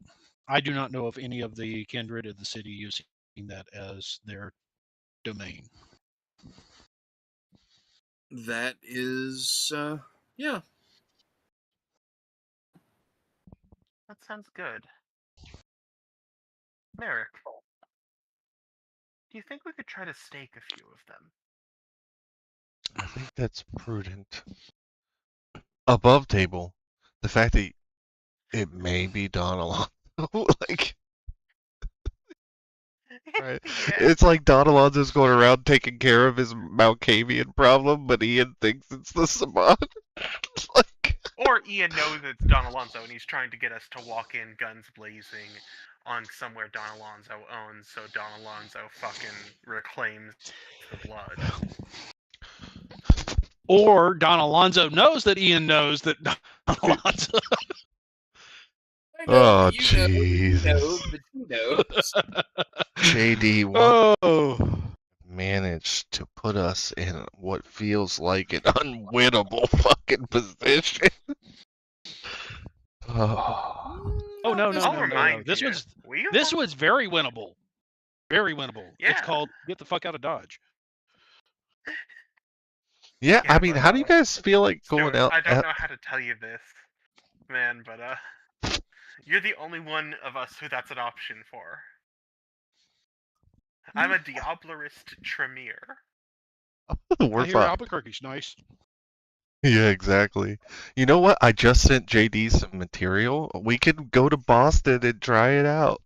I do not know of any of the kindred of the city using that as their domain. That is, yeah. That sounds good. Merrick, do you think we could try to stake a few of them? I think that's prudent. Above table, the fact that it may be Don Alonzo, like, right? Yeah. It's like Don Alonzo's going around taking care of his Malkavian problem, but Ian thinks it's the Sabat. Like, Or Ian knows it's Don Alonzo and he's trying to get us to walk in guns blazing on somewhere Don Alonzo owns, so Don Alonzo fucking reclaims the blood. Or Don Alonzo knows that Ian knows that Don Alonzo. I know oh that you know Jesus! that he knows. JD, what Oh, managed to put us in what feels like an unwinnable fucking position? Oh. oh no, Not no, this no, I'll no, one. no. remind This you, one's we this almost- one's very winnable. Very winnable. It's Yeah. called Get the Fuck Out of Dodge. Yeah, I Yeah, mean, but, how do you guys feel like going Stuart, out? I don't know how to tell you this, man, but you're the only one of us who that's an option for. I'm a Diablerist Tremere. We're I hear fucked. Albuquerque's nice. Yeah, exactly. You know what? I just sent JD some material. We could go to Boston and try it out.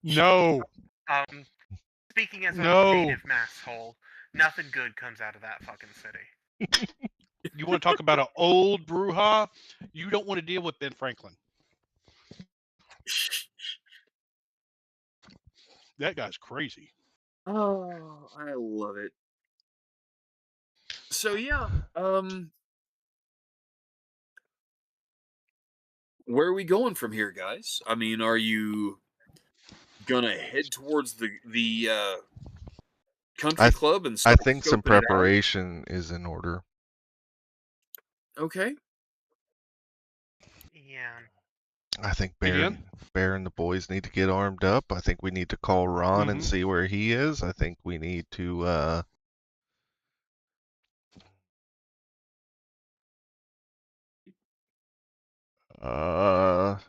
No, Speaking as a no. native masshole, nothing good comes out of that fucking city. You want to talk about an old brouhaha? You don't want to deal with Ben Franklin. That guy's crazy. Oh, I love it. So yeah, where are we going from here, guys? I mean, are you gonna head towards the country I club and I start think some scoping it out? preparation is in order. Okay. Yeah. I think Again? Bear and the boys need to get armed up. I think we need to call Ron and Mhm. see where he is. I think we need to All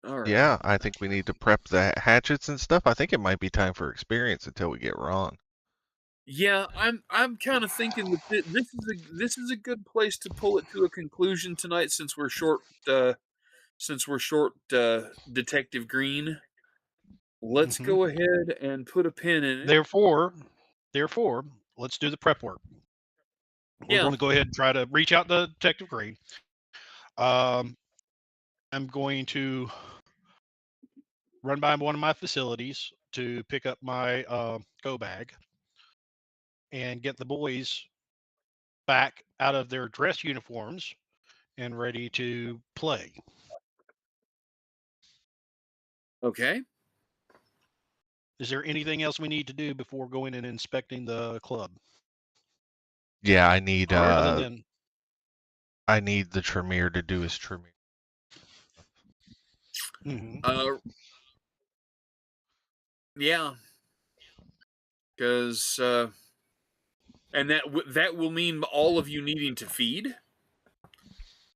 right. yeah, I think we need to prep the hatchets and stuff. I think it might be time for experience until we get Ron. Yeah, I'm kind of thinking that this is a good place to pull it to a conclusion tonight, since we're short Detective Green. Let's Mhm. go ahead and put a pin in it. Therefore, let's do the prep work. We're Yeah. going to go ahead and try to reach out to Detective Green. I'm going to run by one of my facilities to pick up my go bag and get the boys back out of their dress uniforms and ready to play. Okay. Is there anything else we need to do before going and inspecting the club? Yeah, Other than I need the Tremere to do his Tremere. Uh. Yeah. Because and that will mean all of you needing to feed.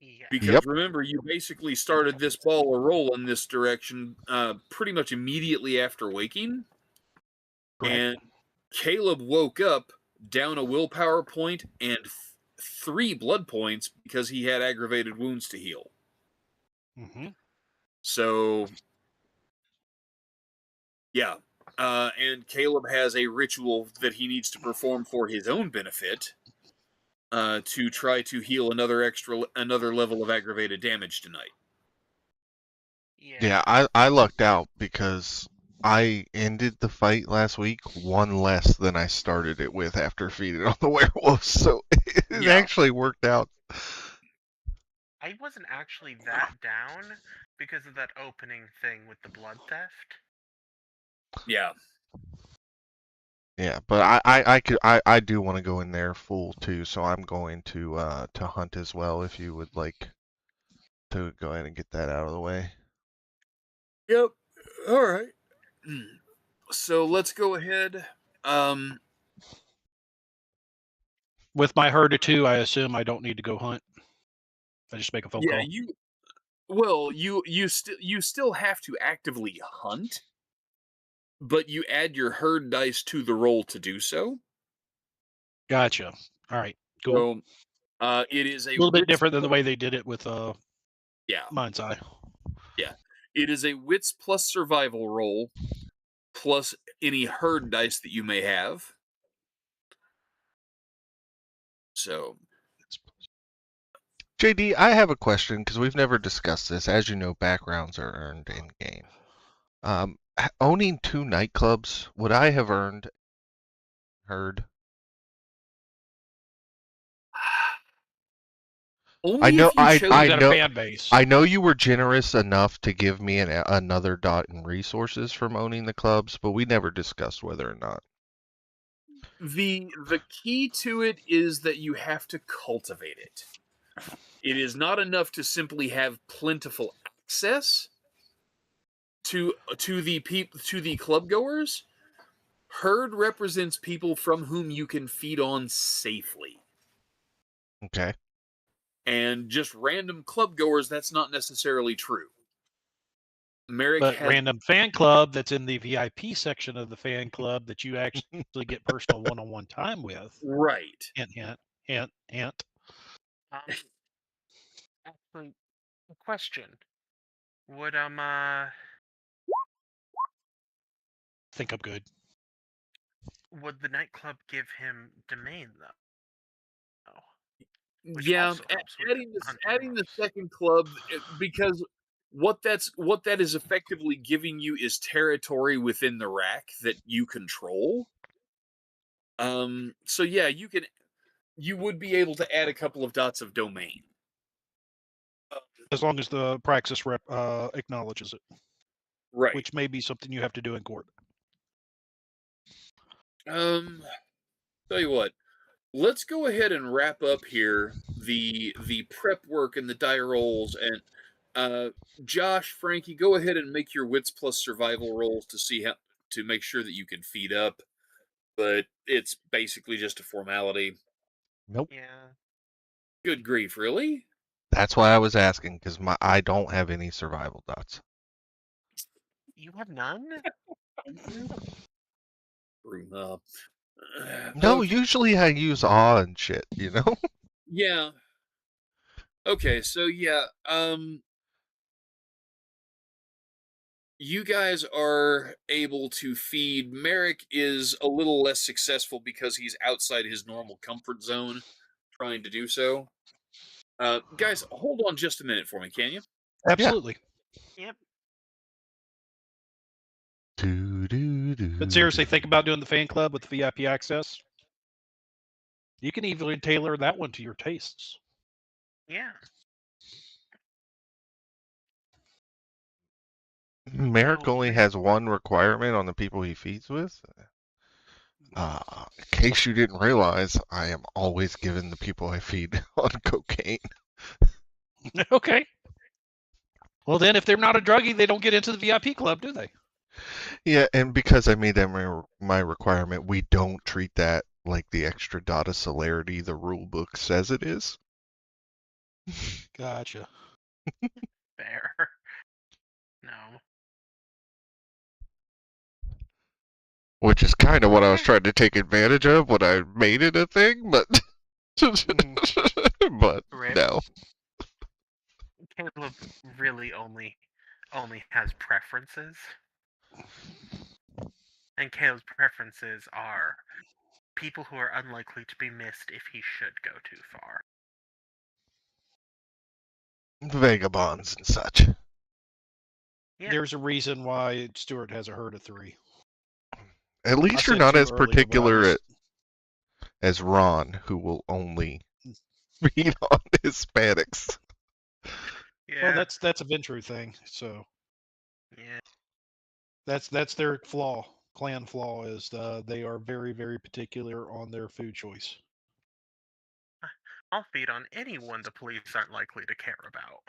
Yeah. Because Yep. remember, you basically started this ball a roll in this direction pretty much immediately after waking. correct. And Caleb woke up down a willpower point and 3 blood points because he had aggravated wounds to heal. Mm-hmm. So, yeah. And Caleb has a ritual that he needs to perform for his own benefit to try to heal another level of aggravated damage tonight. Yeah, I lucked out because I ended the fight last week one less than I started it with after feeding on the werewolves, so it Yeah. actually worked out. I wasn't actually that down because of that opening thing with the blood theft. Yeah. Yeah, but I do want to go in there full too, so I'm going to hunt as well if you would like to go ahead and get that out of the way. Yep. All right. So let's go ahead. With my herd of 2, I assume I don't need to go hunt. I just make a phone Yeah, call. you still have to actively hunt, but you add your herd dice to the roll to do so. Gotcha. All right. Cool. So, it is A a little bit wits different than the way they did it with yeah, Mind's Eye. yeah. It is a wits plus survival roll plus any herd dice that you may have. So, JD, I have a question because we've never discussed this. As you know, backgrounds are earned in game. Owning 2 nightclubs, would I have earned herd? only if you chose. He's got a fan base. I know you were generous enough to give me another dot in resources from owning the clubs, but we never discussed whether or not. The key to it is that you have to cultivate it. It is not enough to simply have plentiful access to the club goers, herd represents people from whom you can feed on safely. Okay. And just random club goers, that's not necessarily true. Merrick But has random fan club that's in the VIP section of the fan club that you actually get personal one-on-one time with. right. Hint, hint, hint, hint. Actually, a question. Would Think I'm good. would the nightclub give him domain though? Which Yeah, also helps with hunting adding the rumors. second club because what that is effectively giving you is territory within the rack that you control. So yeah, you would be able to add a couple of dots of domain. As long as the praxis rep acknowledges it, Right. which may be something you have to do in court. Tell you what, let's go ahead and wrap up here the prep work and the die rolls, and Josh, Frankie, go ahead and make your wits plus survival rolls to make sure that you can feed up. But it's basically just a formality. Nope. Yeah. Good grief, really? That's why I was asking, because I don't have any survival dots. You have none? Uh, No, okay. usually I use awe and shit, you know? Yeah. Okay, so yeah, you guys are able to feed. Merrick is a little less successful because he's outside his normal comfort zone trying to do so. Guys, hold on just a minute for me, can you? Absolutely. Yep. But seriously, think about doing the fan club with the VIP access. You can even tailor that one to your tastes. Yeah. Merrick So only has one requirement on the people he feeds with. In case you didn't realize, I am always giving the people I feed on cocaine. Okay. Well, then, if they're not a druggie, they don't get into the VIP club, do they? Yeah, and because I made that my requirement, we don't treat that like the extra dot of celerity the rule book says it is. Gotcha. fair. No. Which is kind of what I was Okay. trying to take advantage of when I made it a thing, but but Rip. no. Caleb really only has preferences. And Caleb's preferences are people who are unlikely to be missed if he should go too far. Vagabonds and such. Yeah. There's a reason why Stuart has a herd of 3. At I least you're said not 2 as earlier, but I particular was as Ron, who will only feed on Hispanics. Yeah. well. That's a Ventru thing. So Yeah. that's their flaw. Clan flaw is they are very, very particular on their food choice. I'll feed on anyone the police aren't likely to care about.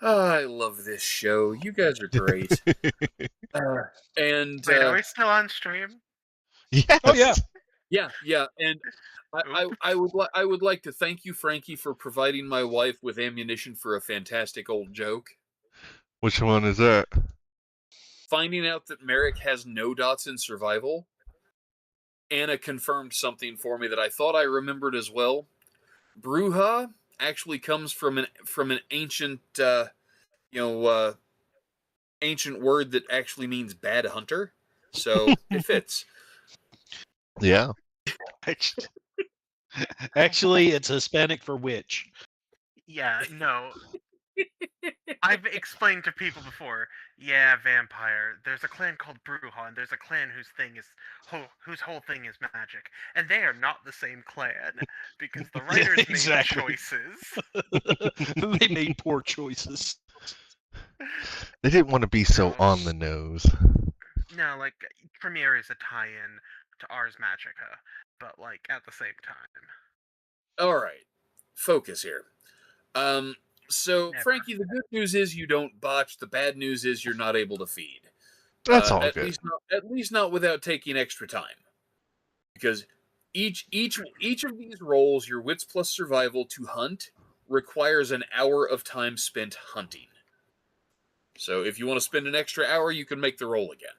I love this show. You guys are great. And Wait, are we still on stream? Yes. Oh yeah. yeah, and I would like to thank you, Frankie, for providing my wife with ammunition for a fantastic old joke. Which one is that? Finding out that Merrick has no dots in survival, Anna confirmed something for me that I thought I remembered as well. Bruja actually comes from an ancient ancient word that actually means bad hunter, so it fits. Yeah. Actually, it's Hispanic for witch. Yeah, no. I've explained to people before. Yeah, vampire. There's a clan called Bruja, and there's a clan whose whole thing is magic, and they are not the same clan because the writers Exactly. made choices. They made poor choices. They didn't want to be so No. on the nose. No, like Tremere is a tie-in to Ars Magica, but like at the same time. All right, focus here. So, Never. Frankie, the good news is you don't botch. The bad news is you're not able to feed. That's all At good. least not without taking extra time, because each of these rolls, your wits plus survival to hunt, requires an hour of time spent hunting. So, if you want to spend an extra hour, you can make the roll again.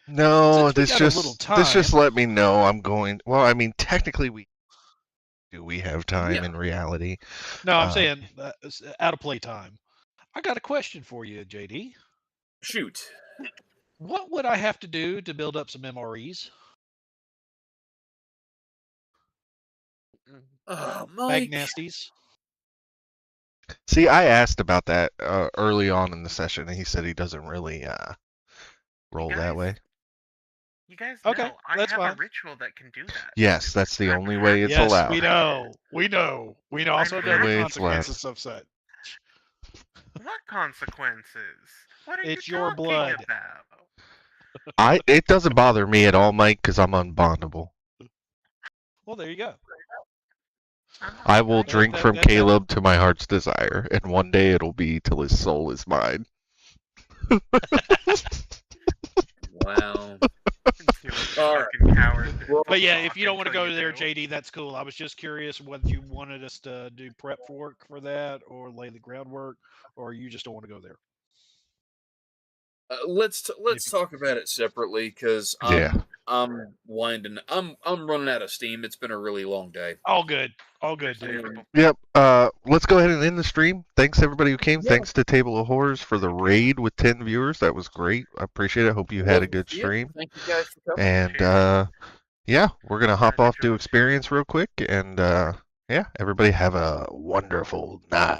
No, Since we this got a little just time- let me know I'm going. Well, I mean, technically we have time Yeah. in reality. No, I'm saying out of play time. I got a question for you, JD. Shoot. What would I have to do to build up some MREs? Oh, Bag Mike. nasties. See, I asked about that early on in the session, and he said he doesn't really roll that guys- way. You guys Okay, know I that's have fine. a ritual that can do that. Yes, that's the I'm only way it's Yes, allowed. we know. We know. We also know the way it's consequences of such. What consequences? What are It's you your talking blood. about? It doesn't bother me at all, Mike, because I'm unbondable. Well, there you go. I will That- drink that- from that- Caleb to my heart's desire, and one day it'll be till his soul is mine. Wow. You All right. fucking coward. Well, But yeah, Fuck if you don't want to until go you there, do. JD, that's cool. I was just curious whether you wanted us to do prep work for that or lay the groundwork, or you just don't want to go there. let's talk about it separately, because Yeah. I'm running out of steam. It's been a really long day. All good. All good, dude. Understandable. Yep. Let's go ahead and end the stream. Thanks everybody who came. Yeah. Thanks to Table of Horrors for the raid with 10 viewers. That was great. I appreciate it. Hope you had a good stream. Thank you guys for coming. And yeah, we're gonna hop off to Original. experience real quick, and yeah, everybody have a wonderful night.